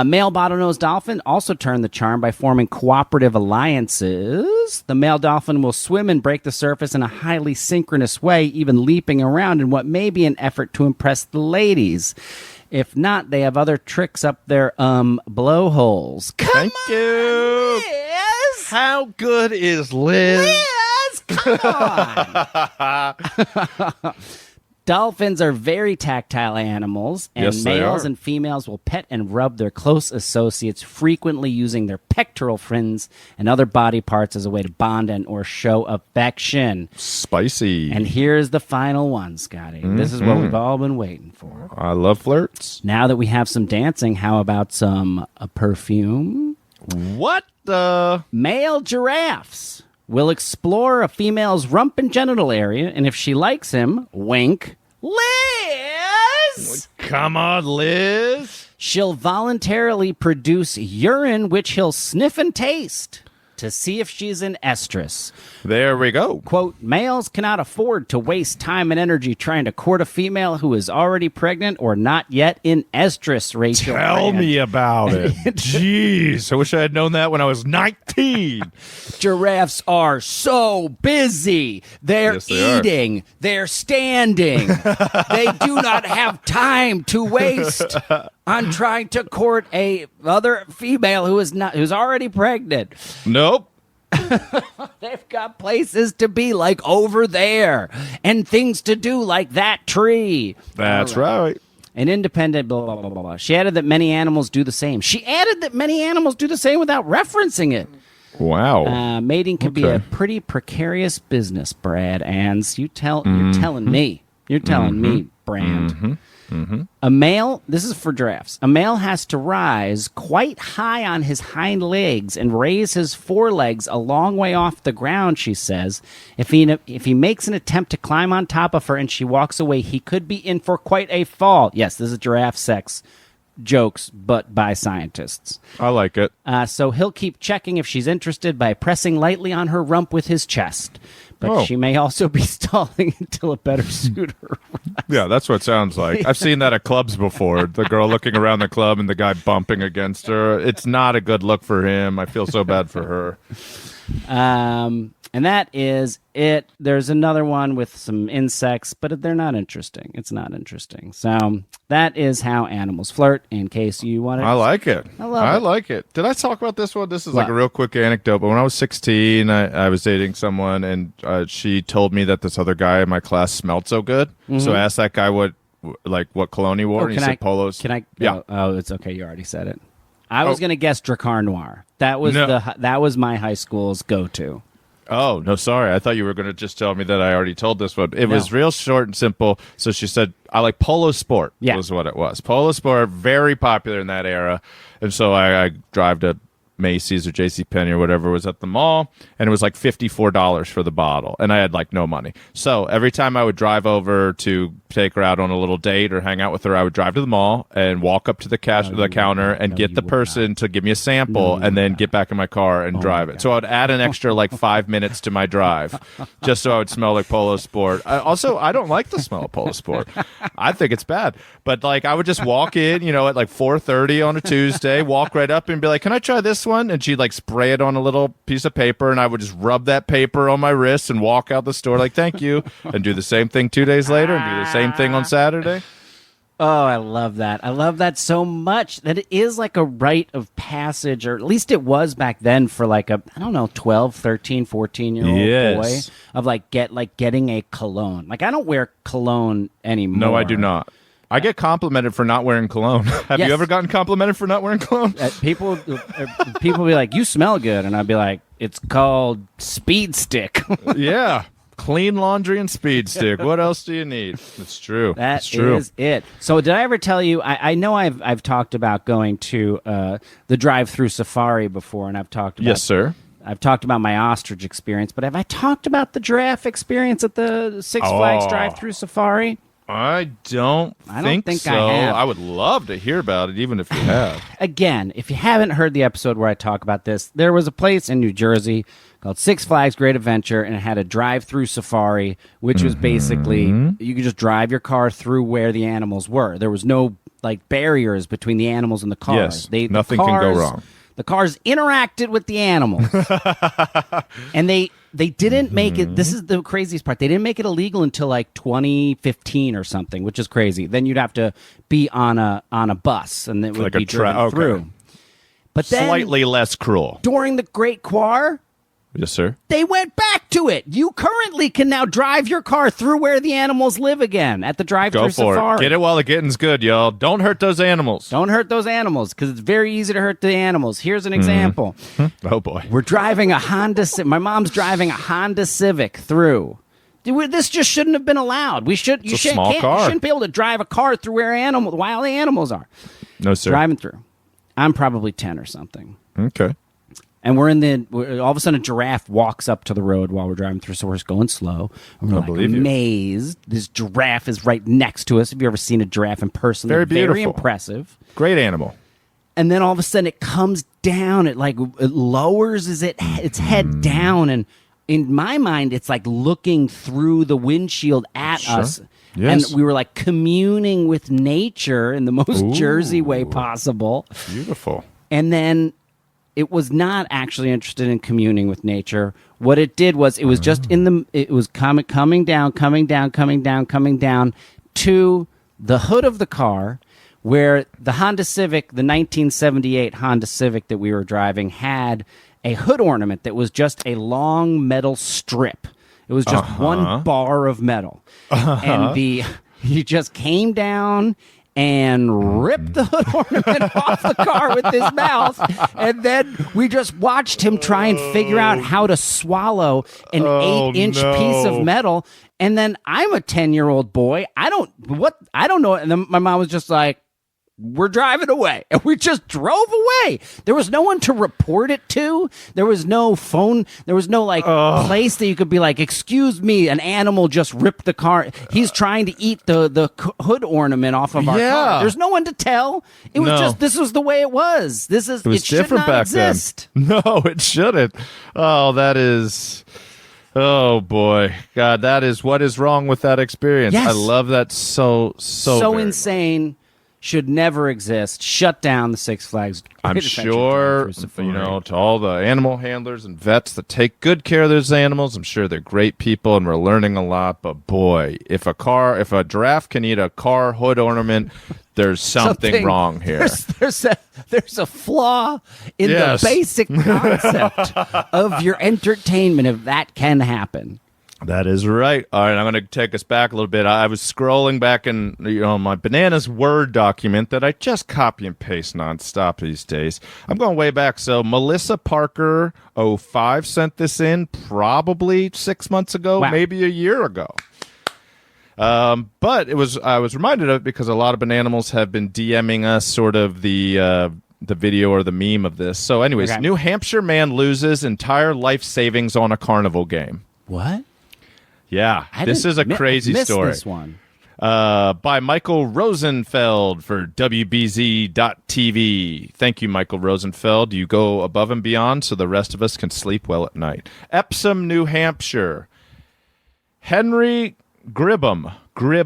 A: Male bottlenose dolphin also turned the charm by forming cooperative alliances. The male dolphin will swim and break the surface in a highly synchronous way, even leaping around in what may be an effort to impress the ladies. If not, they have other tricks up their blowholes.
B: Thank you.
A: Liz!
B: How good is Liz?
A: Liz, come on! Dolphins are very tactile animals, and
B: Yes, they
A: males
B: are.
A: and females will pet and rub their close associates, frequently using their pectoral fins and other body parts as a way to bond and or show affection.
B: Spicy.
A: And here's the final one, Scotty. This is what we've all been waiting for.
B: I love flirts.
A: Now that we have some dancing, how about some perfume?
B: What the?
A: Male giraffes will explore a female's rump and genital area, and if she likes him, wink, Liz!
B: Come on, Liz.
A: She'll voluntarily produce urine, which he'll sniff and taste to see if she's in estrus.
B: There we go.
A: Quote, males cannot afford to waste time and energy trying to court a female who is already pregnant or not yet in estrus, Rachel.
B: Tell
A: Brand.
B: me about it. Jeez, I wish I had known that when I was 19.
A: Giraffes are so busy. They're
B: Yes, they are.
A: eating. They're standing. They do not have time to waste on trying to court a other female who's already pregnant.
B: Nope.
A: They've got places to be like over there and things to do like that tree.
B: That's
A: All
B: right.
A: An independent blah, blah, blah, blah, blah. She added that many animals do the same. She added that many animals do the same without referencing it.
B: Wow.
A: Mating can be
B: Okay.
A: a pretty precarious business, Brad Ans. You're telling me. You're telling me, Brand. A male, this is for giraffes, a male has to rise quite high on his hind legs and raise his forelegs a long way off the ground, she says. If he makes an attempt to climb on top of her and she walks away, he could be in for quite a fall. Yes, this is giraffe sex jokes, but by scientists.
B: I like it.
A: So he'll keep checking if she's interested by pressing lightly on her rump with his chest. But
B: Oh.
A: she may also be stalling until a better suitor.
B: Yeah, that's what it sounds like. I've seen that at clubs before. The girl looking around the club and the guy bumping against her. It's not a good look for him. I feel so bad for her.
A: And that is it. There's another one with some insects, but they're not interesting. It's not interesting. So that is how animals flirt, in case you want to.
B: I like it.
A: I love it.
B: like it. Did I talk about this one? This is like
A: What?
B: a real quick anecdote. But when I was 16, I was dating someone, and she told me that this other guy in my class smelled so good. So I asked that guy what cologne he wore, and he said polos.
A: Can I?
B: Yeah.
A: Oh, it's okay. You already said it. I was
B: Oh.
A: going to guess Dracar Noir. That was
B: No.
A: that was my high school's go-to.
B: Oh, no, sorry. I thought you were going to just tell me that I already told this one. It was real short and simple. So she said, I like Polo Sport was what it was. Polo Sport, very popular in that era. And so I drive to Macy's or JCPenney or whatever was at the mall, and it was like $54 for the bottle, and I had like no money. So every time I would drive over to take her out on a little date or hang out with her, I would drive to the mall and walk up to the counter and get the person to give me a sample, and then get back in my car and drive it. So I would add an extra like 5 minutes to my drive just so I would smell like Polo Sport. I don't like the smell of Polo Sport. I think it's bad. But like I would just walk in, at like 4:30 on a Tuesday, walk right up and be like, "Can I try this one?" And she'd like spray it on a little piece of paper, and I would just rub that paper on my wrist and walk out the store like, "Thank you," and do the same thing 2 days later and do the same thing on Saturday.
A: Oh, I love that. I love that so much that it is like a rite of passage, or at least it was back then for like a, 12, 13, 14-year-old
B: Yes.
A: boy of getting a cologne. Like I don't wear cologne anymore.
B: No, I do not. I get complimented for not wearing cologne. Have
A: Yes.
B: you ever gotten complimented for not wearing cologne?
A: People be like, "You smell good," and I'd be like, "It's called Speed Stick."
B: Yeah. Clean laundry and speed stick. What else do you need? It's true.
A: That
B: it's true.
A: is it. So did I ever tell you? I know I've talked about going to the drive-through safari before, and I've talked about
B: Yes, sir.
A: I've talked about my ostrich experience, but have I talked about the giraffe experience at the Six Flags drive-through safari?
B: I don't think so.
A: I have.
B: I would love to hear about it, even if you have.
A: Again, if you haven't heard the episode where I talk about this, there was a place in New Jersey called Six Flags Great Adventure, and it had a drive-through safari, which was basically you could just drive your car through where the animals were. There was no barriers between the animals and the cars.
B: Yes, nothing can go wrong.
A: The cars interacted with the animals, and they didn't make it. This is the craziest part. They didn't make it illegal until like 2015 or something, which is crazy. Then you'd have to be on a bus, and it would be driven through. But then,
B: Slightly less cruel.
A: during the Great Quar,
B: Yes, sir.
A: they went back to it. You currently can now drive your car through where the animals live again at the drive-through
B: Go for
A: safari.
B: it. Get it while the getting's good, y'all. Don't hurt those animals.
A: Don't hurt those animals, because it's very easy to hurt the animals. Here's an example.
B: Oh, boy.
A: We're driving a Honda. My mom's driving a Honda Civic through. This just shouldn't have been allowed. You
B: small car.
A: shouldn't be able to drive a car through where wild animals are.
B: No, sir.
A: Driving through. I'm probably 10 or something.
B: Okay.
A: And all of a sudden a giraffe walks up to the road while we're driving through, so we're just going slow. And we're
B: believe you.
A: amazed. This giraffe is right next to us. Have you ever seen a giraffe in person?
B: Very
A: They're very
B: beautiful.
A: impressive.
B: Great animal.
A: And then all of a sudden it comes down. It lowers its head down, and in my mind it's like looking through the windshield at
B: Sure.
A: us.
B: Yes.
A: And we were like communing with nature in the most Jersey way possible.
B: Beautiful.
A: And then it was not actually interested in communing with nature. What it did was it was just it was coming down to the hood of the car, where the Honda Civic, the 1978 Honda Civic that we were driving, had a hood ornament that was just a long metal strip. It was just one bar of metal. And he just came down and ripped the hood ornament off the car with his mouth. And then we just watched him try and figure out how to swallow an 8-inch piece of metal. And then I'm a 10-year-old boy. I don't know. And then my mom was just like, we're driving away. And we just drove away. There was no one to report it to. There was no phone. There was no place that you could be like, excuse me, an animal just ripped the car. He's trying to eat the hood ornament off of our car. There's no one to tell. It was just, this was the way it was.
B: It was different back
A: exist.
B: then. No, it shouldn't. Oh, that is... Oh, boy. God, that is what is wrong with that experience.
A: Yes.
B: I love that so very
A: insane. Should never exist. Shut down the Six Flags.
B: I'm
A: Great Adventure
B: sure,
A: Drive-Thru Safari.
B: to all the animal handlers and vets that take good care of those animals, I'm sure they're great people and we're learning a lot. But boy, if a giraffe can eat a car hood ornament, there's something wrong here.
A: There's a flaw in the basic concept of your entertainment if that can happen.
B: That is right. All right, I'm going to take us back a little bit. I was scrolling back in my Bananas Word document that I just copy and paste nonstop these days. I'm going way back. So Melissa Parker 05 sent this in probably 6 months ago, maybe a year ago. But I was reminded of it because a lot of Bananimals have been DMing us sort of the video or the meme of this. So anyways, New Hampshire man loses entire life savings on a carnival game.
A: What?
B: Yeah, this is a crazy story.
A: This one.
B: By Michael Rosenfeld for WBZ.TV. Thank you, Michael Rosenfeld. You go above and beyond so the rest of us can sleep well at night. Epsom, New Hampshire. Henry Gribham. Henry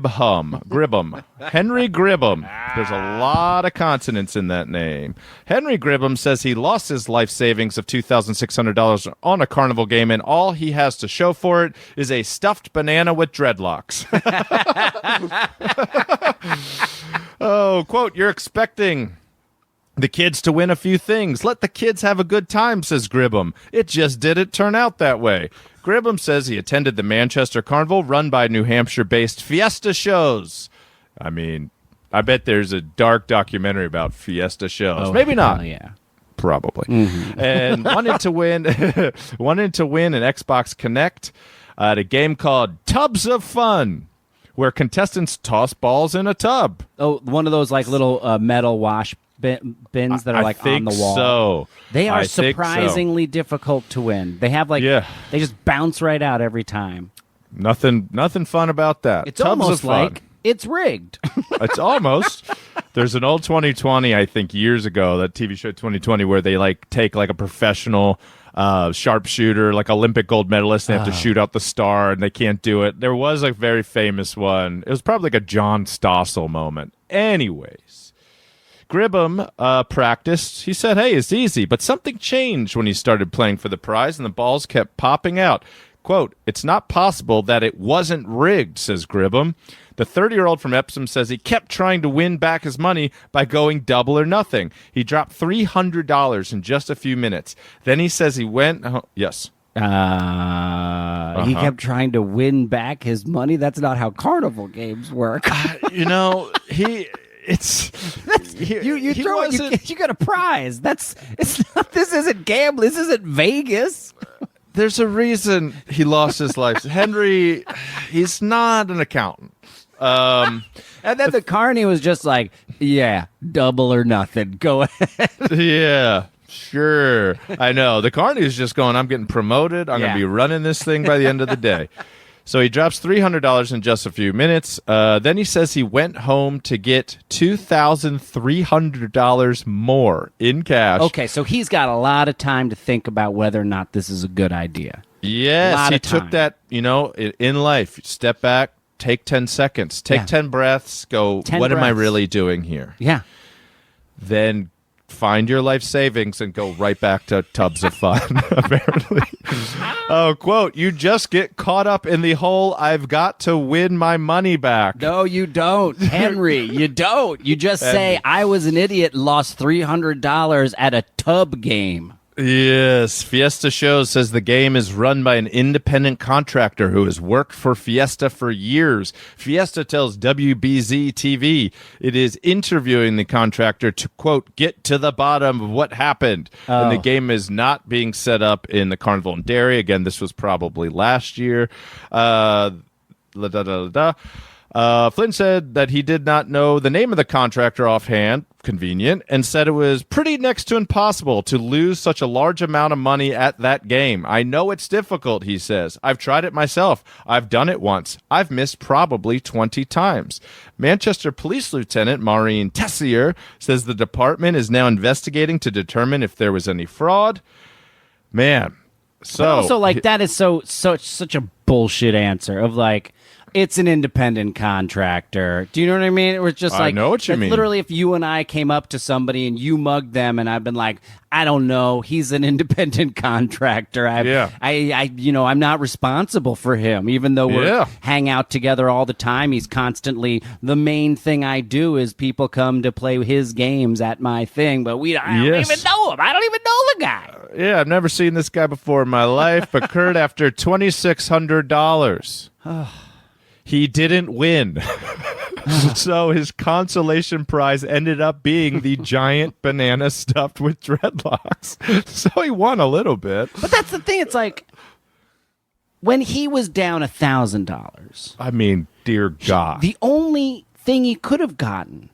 B: Gribham. There's a lot of consonants in that name. Henry Gribham says he lost his life savings of $2,600 on a carnival game, and all he has to show for it is a stuffed banana with dreadlocks. Oh, quote, you're expecting the kids to win a few things. Let the kids have a good time, says Gribham. It just didn't turn out that way. Gribham says he attended the Manchester Carnival run by New Hampshire-based Fiesta shows. I mean, I bet there's a dark documentary about Fiesta shows.
A: Oh,
B: maybe not.
A: Yeah.
B: Probably. And wanted to win an Xbox Connect. at a game called Tubs of Fun, where contestants toss balls in a tub.
A: Oh, one of those like little metal wash bins that are like on the wall.
B: So
A: They are
B: I think so.
A: surprisingly difficult to win. They have like they just bounce right out every time.
B: Nothing fun about that.
A: It's
B: Tubs
A: almost
B: of fun.
A: like it's rigged.
B: It's almost. There's an old 2020, I think, years ago, that TV show 2020, where they like take like a professional sharpshooter, like Olympic gold medalist, and they have to shoot out the star, and they can't do it. There was a very famous one. It was probably like a John Stossel moment. Anyways, Gribham practiced. He said, hey, it's easy, but something changed when he started playing for the prize, and the balls kept popping out. Quote, it's not possible that it wasn't rigged, says Gribham. The 30-year-old from Epsom says he kept trying to win back his money by going double or nothing. He dropped $300 in just a few minutes. Then he says he went... yes.
A: He kept trying to win back his money. That's not how carnival games work.
B: You know, you
A: got a prize. It's not. This isn't gambling. This isn't Vegas.
B: There's a reason he lost his life. Henry, he's not an accountant.
A: And then the carny was just like, yeah, double or nothing. Go ahead.
B: Yeah, sure. I know. The carny is just going, I'm getting promoted. I'm going to be running this thing by the end of the day. So he drops $300 in just a few minutes. Then he says he went home to get $2,300 more in cash.
A: Okay, so he's got a lot of time to think about whether or not this is a good idea.
B: Yes, he took that, in life. Step back, take 10 seconds, take 10 breaths, go,
A: 10
B: what am I
A: breaths.
B: really doing here?
A: Yeah.
B: Then find your life savings and go right back to Tubs of Fun, apparently. Oh, quote, you just get caught up in the whole I've got to win my money back.
A: No, you don't, Henry. You don't. You just say, I was an idiot and lost $300 at a tub game.
B: Yes, Fiesta Shows says the game is run by an independent contractor who has worked for Fiesta for years. Fiesta tells WBZ TV it is interviewing the contractor to, quote, get to the bottom of what happened. And the game is not being set up in the Carnival in Derry. Again, this was probably last year. Flynn said that he did not know the name of the contractor offhand, convenient, and said it was pretty next to impossible to lose such a large amount of money at that game. I know it's difficult, he says. I've tried it myself. I've done it once. I've missed probably 20 times. Manchester Police Lieutenant Maureen Tessier says the department is now investigating to determine if there was any fraud. Man, so...
A: But also, like, that is such a bullshit answer of, like... It's an independent contractor. Do you know what I mean? It was just like,
B: I know what you mean.
A: Literally, if you and I came up to somebody and you mugged them, and I've been like, I don't know, he's an independent contractor. I'm not responsible for him, even though we hang out together all the time. He's constantly the main thing I do is people come to play his games at my thing, but I don't even know him. I don't even know the guy.
B: Yeah, I've never seen this guy before in my life, but Kurt, after $2,600. He didn't win. So his consolation prize ended up being the giant banana stuffed with dreadlocks. So he won a little bit.
A: But that's the thing. It's like when he was down $1,000.
B: I mean, dear God.
A: The only thing he could have gotten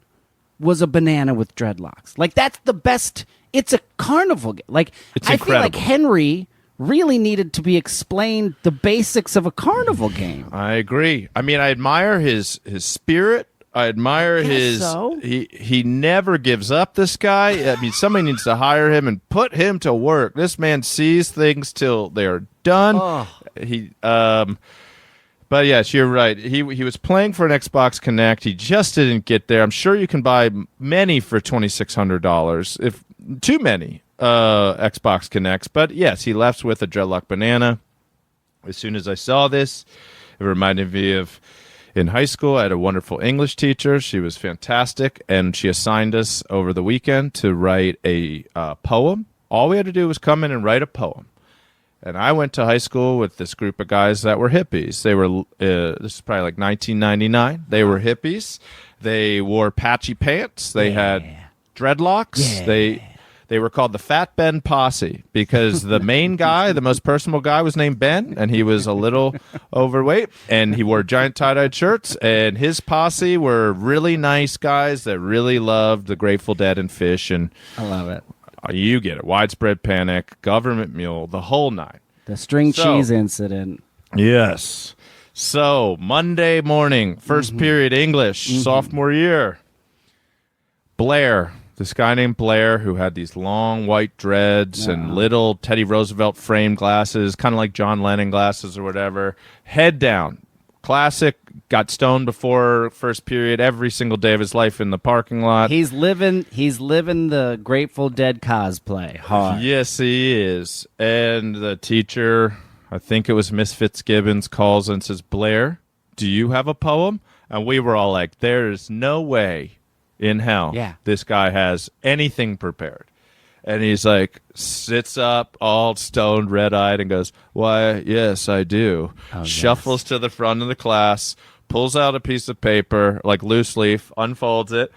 A: was a banana with dreadlocks. Like, that's the best. It's a carnival game. Like,
B: it's
A: I
B: incredible.
A: feel like Henry really needed to be explained the basics of a carnival game.
B: I agree. I mean, I admire his spirit. I admire he never gives up, this guy. I mean, somebody needs to hire him and put him to work. This man sees things till they're done. But yes, you're right. He was playing for an Xbox Connect. He just didn't get there. I'm sure you can buy many for $2,600, if too many Xbox Connects. But yes, he left with a dreadlock banana. As soon as I saw this, it reminded me of in high school. I had a wonderful English teacher. She was fantastic, and she assigned us over the weekend to write a poem. All we had to do was come in and write a poem. And I went to high school with this group of guys that were hippies. They were, this is probably like 1999. They were hippies. They wore patchy pants. They had dreadlocks. They were called the Fat Ben Posse because the main guy, the most personable guy, was named Ben, and he was a little overweight, and he wore giant tie-dyed shirts, and his posse were really nice guys that really loved the Grateful Dead and Fish, and
A: I love it.
B: you get it. Widespread Panic, Government Mule, the whole nine.
A: The string cheese incident.
B: Yes. So, Monday morning, first period English, sophomore year. Blair, this guy named Blair who had these long white dreads and little Teddy Roosevelt framed glasses, kind of like John Lennon glasses or whatever. Head down. Classic. Got stoned before first period every single day of his life in the parking lot.
A: He's living the Grateful Dead cosplay hard.
B: Yes, he is. And the teacher, I think it was Miss Fitzgibbons, calls and says, Blair, do you have a poem? And we were all like, there's no way in hell this guy has anything prepared. And he's like, sits up, all stoned, red-eyed, and goes, why, yes, I do. Shuffles to the front of the class, pulls out a piece of paper, like loose leaf, unfolds it,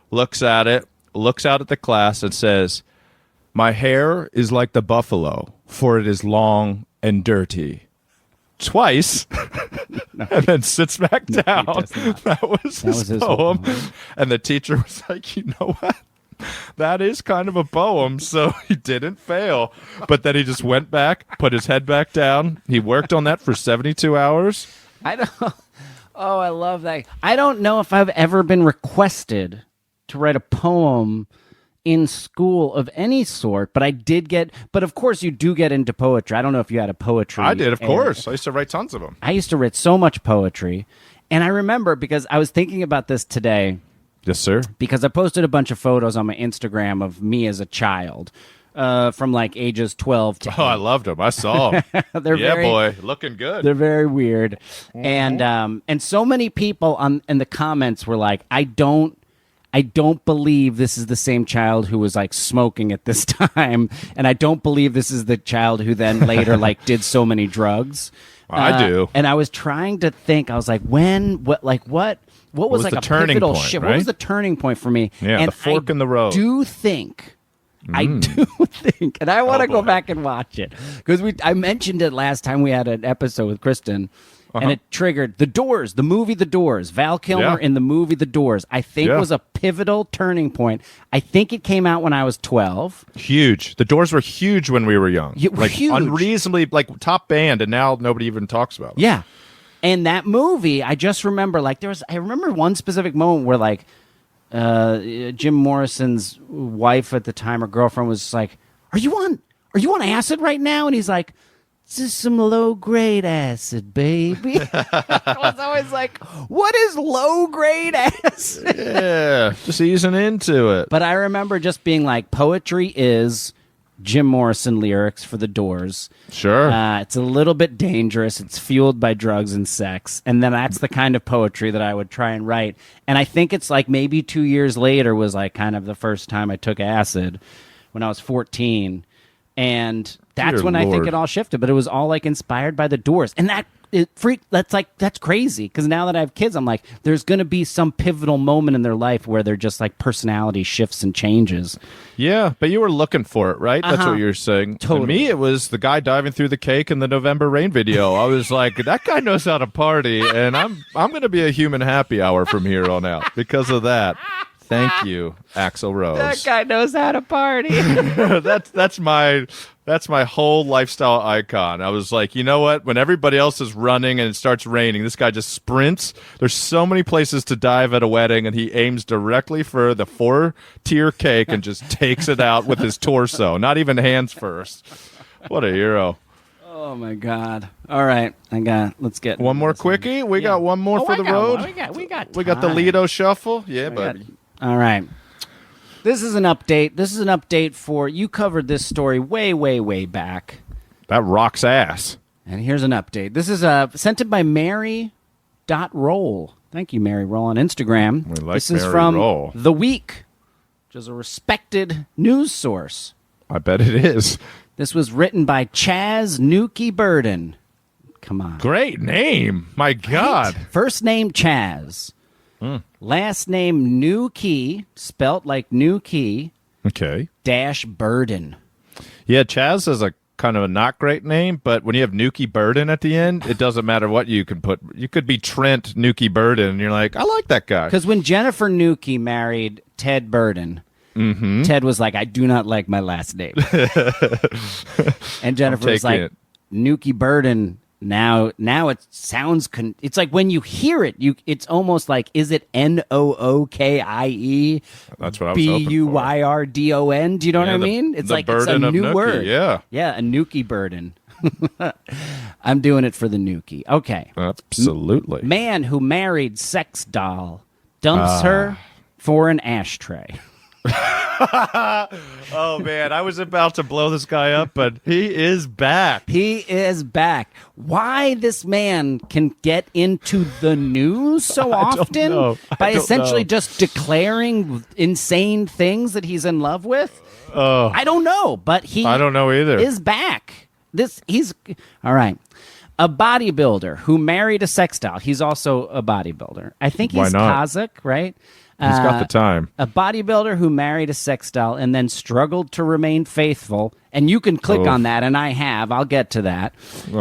B: looks out at the class, and says, my hair is like the buffalo, for it is long and dirty. Twice, and then sits back down. That was his poem. And the teacher was like, you know what? That is kind of a poem, so he didn't fail. But then he just went back, put his head back down. He worked on that for 72 hours.
A: I love that. I don't know if I've ever been requested to write a poem in school of any sort, but but of course you do get into poetry. I don't know if you had a poetry.
B: I did, of course. I used to write tons of them.
A: I used to write so much poetry. And I remember, because I was thinking about this today.
B: Yes, sir.
A: Because I posted a bunch of photos on my Instagram of me as a child, from like ages 12 to 8.
B: Oh, I loved them. I saw them. Boy, looking good.
A: They're very weird. And so many people in the comments were like, I don't believe this is the same child who was like smoking at this time, and I don't believe this is the child who then later like did so many drugs.
B: I do.
A: And I was trying to think. I was like, what was like
B: the
A: a
B: turning
A: pivotal
B: point,
A: shift?
B: right?
A: What was the turning point for me?
B: Yeah,
A: and
B: the fork in the road.
A: I do think, and I want to go back and watch it because I mentioned it last time we had an episode with Kristen. And it triggered The Doors, the movie The Doors. Val Kilmer in the movie The Doors, I think was a pivotal turning point. I think it came out when I was 12.
B: Huge. The Doors were huge when we were young.
A: Huge.
B: Unreasonably, like top band, and now nobody even talks about it.
A: Yeah. And that movie, I just remember, I remember one specific moment where, like, Jim Morrison's wife at the time, or girlfriend, was like, Are you on acid right now? And he's like, this is some low-grade acid, baby. I was always like, what is low-grade acid?
B: Yeah, just easing into it.
A: But I remember just being like, poetry is Jim Morrison lyrics for The Doors.
B: Sure.
A: It's a little bit dangerous. It's fueled by drugs and sex. And then that's the kind of poetry that I would try and write. And I think it's like maybe 2 years later was like kind of the first time I took acid when I was 14. And that's when I think it all shifted. But it was all like inspired by The Doors. And that's crazy. Because now that I have kids, I'm like, there's going to be some pivotal moment in their life where they're just like personality shifts and changes.
B: Yeah, but you were looking for it, right? That's what you were saying.
A: Totally.
B: To me, it was the guy diving through the cake in the November Rain video. I was like, that guy knows how to party, and I'm going to be a human happy hour from here on out because of that. Thank you, Axl Rose.
A: That guy knows how to party.
B: That's my whole lifestyle icon. I was like, you know what? When everybody else is running and it starts raining, this guy just sprints. There's so many places to dive at a wedding, and he aims directly for the 4-tier cake and just takes it out with his torso, not even hands first. What a hero.
A: Oh, my God. All right. Let's get
B: one more quickie. We got one more for the road.
A: We got
B: the Lido Shuffle. Yeah, buddy.
A: All right. This is an update for, you covered this story way, way, way back.
B: That rocks ass.
A: And here's an update. This is sent in by Mary.Roll. Thank you, Mary Roll on Instagram.
B: We like
A: this is
B: Mary
A: from
B: Roll.
A: The Week, which is a respected news source.
B: I bet it is.
A: This was written by Chaz Nuki Burden. Come on.
B: Great name. My God.
A: Right? First name Chaz. Last name New Key, spelt like New Key.
B: Okay.
A: Dash Burden.
B: Yeah, Chaz is a kind of a not great name, but when you have Nuki Burden at the end, it doesn't matter what you can put. You could be Trent Nuki Burden, and you're like, I like that guy.
A: Because when Jennifer Nuki married Ted Burden, Ted was like, I do not like my last name. And Jennifer was like, Nuki Burden. Now it sounds. It's like when you hear it, it's almost like, is it Nookie?
B: That's what I was hoping for.
A: Buyrdon? Do you know what I mean? It's like it's a new word.
B: Yeah,
A: a Nuki Burden. I'm doing it for the Nuki. Okay.
B: Absolutely.
A: Man who married sex doll dumps her for an ashtray.
B: Oh, man, I was about to blow this guy up, but he is back.
A: He is back. Why this man can get into the news so often by essentially just declaring insane things that he's in love with? I don't know, but
B: I don't know either.
A: Is back. He's all right. A bodybuilder who married a sex doll. He's also a bodybuilder. I think he's Kazakh, right?
B: He's got the time.
A: A bodybuilder who married a sex doll and then struggled to remain faithful, and you can click on that, and I'll get to that,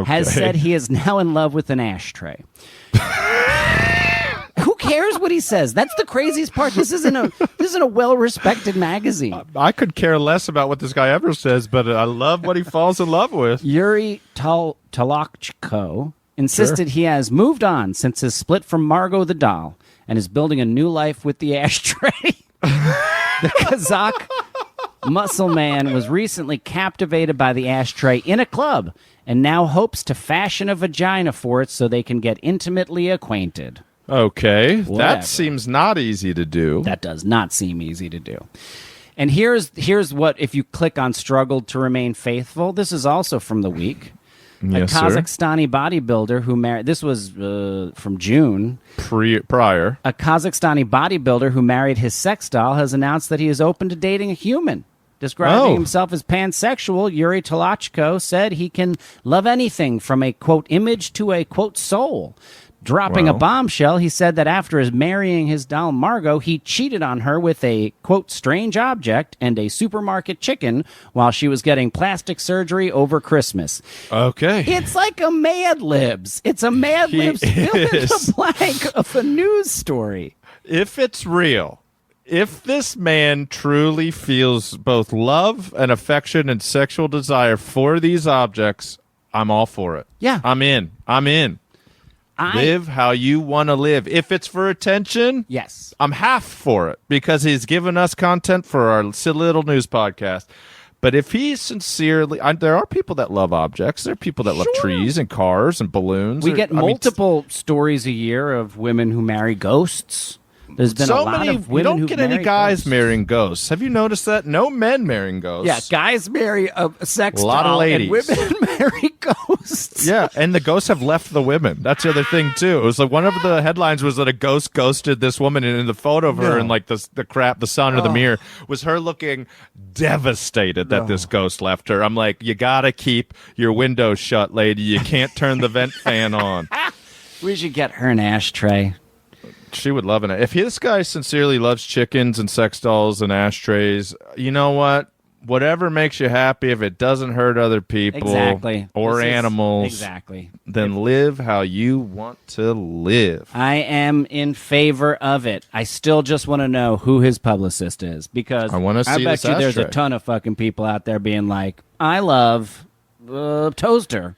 A: has said he is now in love with an ashtray. Who cares what he says? That's the craziest part. This isn't a well-respected magazine.
B: I could care less about what this guy ever says, but I love what he falls in love with.
A: Yuri Tolochko insisted he has moved on since his split from Margot the doll and is building a new life with the ashtray. The Kazakh muscle man was recently captivated by the ashtray in a club and now hopes to fashion a vagina for it so they can get intimately acquainted.
B: Okay,
A: Whatever.
B: That seems not easy to do.
A: That does not seem easy to do. And here's what, if you click on struggled to remain faithful, this is also from the week.
B: Yes,
A: a Kazakhstani bodybuilder who married, this was from June.
B: Prior.
A: A Kazakhstani bodybuilder who married his sex doll has announced that he is open to dating a human. Describing himself as pansexual, Yuri Tolochko said he can love anything from a, quote, image to a, quote, soul. Dropping a bombshell, he said that after his marrying his doll Margot, he cheated on her with a, quote, strange object and a supermarket chicken while she was getting plastic surgery over Christmas.
B: Okay.
A: It's like a Mad Libs. It's a Mad Libs fill in the blank of a news story.
B: If it's real, if this man truly feels both love and affection and sexual desire for these objects, I'm all for it.
A: Yeah.
B: I'm in. Live how you want to live. If it's for attention,
A: yes,
B: I'm half for it because he's given us content for our silly little news podcast. But if he sincerely, there are people that love objects. There are people that love trees and cars and balloons.
A: We get multiple stories a year of women who marry ghosts. There's been a lot of women who
B: don't get any guys
A: ghosts.
B: marrying ghosts. Have you noticed that? No men marrying ghosts.
A: Yeah, guys marry a sex doll,
B: a lot of ladies.
A: And women marry ghosts.
B: Yeah, and the ghosts have left the women. That's the other thing too. It was like one of the headlines was that a ghost ghosted this woman, and in the photo of her and like the sun or the mirror was her looking devastated that this ghost left her. I'm like, you gotta keep your windows shut, lady. You can't turn the vent fan on.
A: We should get her an ashtray.
B: She would love it. If this guy sincerely loves chickens and sex dolls and ashtrays, you know what? Whatever makes you happy, if it doesn't hurt other people or animals, then live how you want to live.
A: I am in favor of it. I still just want to know who his publicist is because I bet you there's a ton of fucking people out there being like, I love toaster,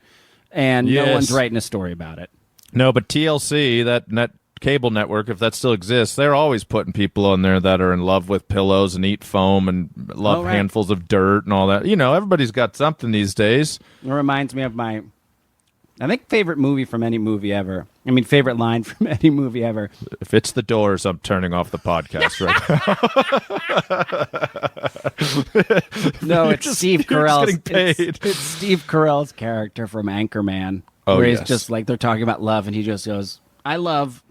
A: and no one's writing a story about it.
B: No, but TLC, that cable network, if that still exists, they're always putting people on there that are in love with pillows and eat foam and love handfuls of dirt and all that. You know, everybody's got something these days.
A: It reminds me of my, I think, favorite movie from any movie ever. I mean, favorite line from any movie ever.
B: If it's The Doors, I'm turning off the podcast right now.
A: No, it's Steve Carell's. It's Steve Carell's character from Anchorman, where he's just like, they're talking about love, and he just goes, I love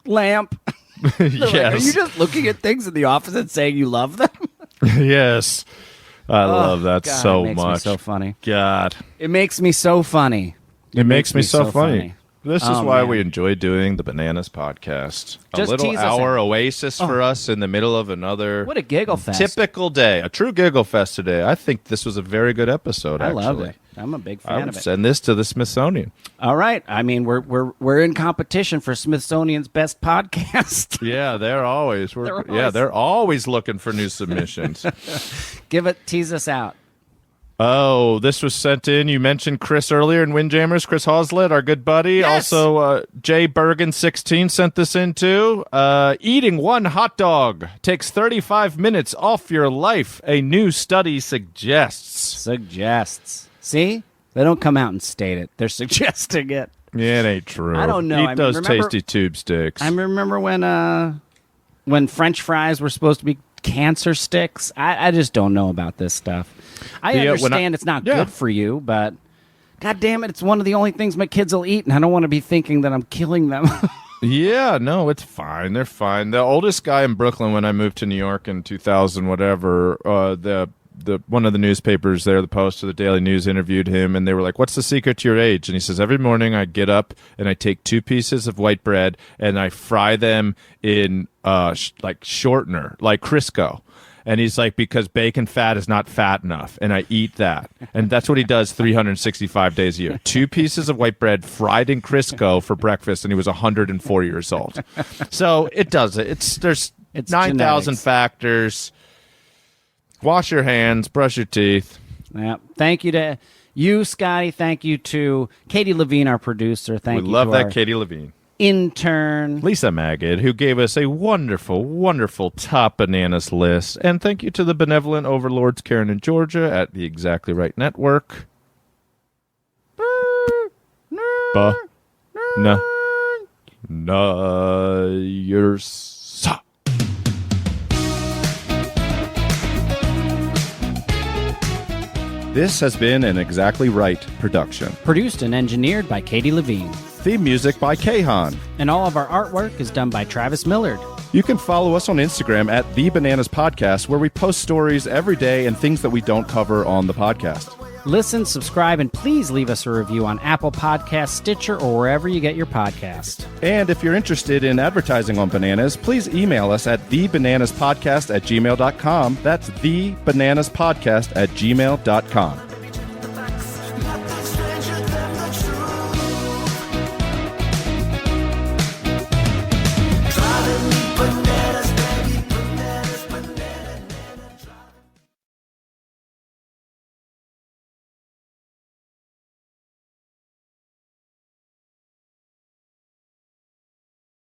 A: lamp.
B: Yes.
A: Like, are you just looking at things in the office and saying you love them?
B: Yes. I love that so much.
A: It makes me so funny.
B: God.
A: It makes me so funny.
B: It makes me so funny. This is
A: Oh,
B: why
A: man.
B: we enjoy doing the Bananas podcast.
A: Just
B: a little
A: tease us
B: hour
A: out.
B: oasis for us in the middle of another
A: What a giggle fest.
B: typical day. A true giggle fest today. I think this was a very good episode,
A: I
B: actually.
A: love it. I'm a big
B: I
A: fan
B: would
A: of it.
B: send this to the Smithsonian.
A: All right. I mean, we're in competition for Smithsonian's best podcast.
B: Yeah, they're always, they're always looking for new submissions.
A: Tease us out.
B: Oh, this was sent in. You mentioned Chris earlier in Windjammers, Chris Hoslet, our good buddy.
A: Yes.
B: Also, Jay Bergen16 sent this in too. Eating one hot dog takes 35 minutes off your life, a new study suggests.
A: See? They don't come out and state it. They're suggesting it.
B: Yeah, it ain't true.
A: I don't know.
B: Eat
A: I
B: those
A: remember-
B: tasty tube sticks.
A: I remember when French fries were supposed to be cancer sticks. I just don't know about this stuff. I understand it's not good for you, but God damn it, it's one of the only things my kids will eat, and I don't want to be thinking that I'm killing them.
B: Yeah, no, it's fine. They're fine. The oldest guy in Brooklyn when I moved to New York in 2000, whatever, the one of the newspapers there, the Post or the Daily News, interviewed him, and they were like, "What's the secret to your age?" And he says, "Every morning I get up and I take 2 pieces of white bread and I fry them in like shortener, like Crisco." And he's like, because bacon fat is not fat enough, and I eat that. And that's what he does 365 days a year. 2 pieces of white bread fried in Crisco for breakfast, and he was 104 years old. So it does it. There's
A: It's
B: 9,000
A: genetics.
B: factors. Wash your hands, brush your teeth.
A: Yeah. Thank you to you, Scotty. Thank you to Katie Levine, our producer. Thank
B: We
A: you
B: love
A: to
B: that
A: our
B: Katie Levine.
A: intern.
B: Lisa Magid, who gave us a wonderful, wonderful top bananas list. And thank you to the benevolent overlords Karen and Georgia at the Exactly Right Network. Yours. This has been an Exactly Right production.
A: Produced and engineered by Katie Levine.
B: Theme music by Kahan.
A: And all of our artwork is done by Travis Millard.
B: You can follow us on Instagram at The Bananas Podcast, where we post stories every day and things that we don't cover on the podcast.
A: Listen, subscribe, and please leave us a review on Apple Podcasts, Stitcher, or wherever you get your podcast.
B: And if you're interested in advertising on Bananas, please email us at thebananaspodcast@gmail.com. That's thebananaspodcast@gmail.com.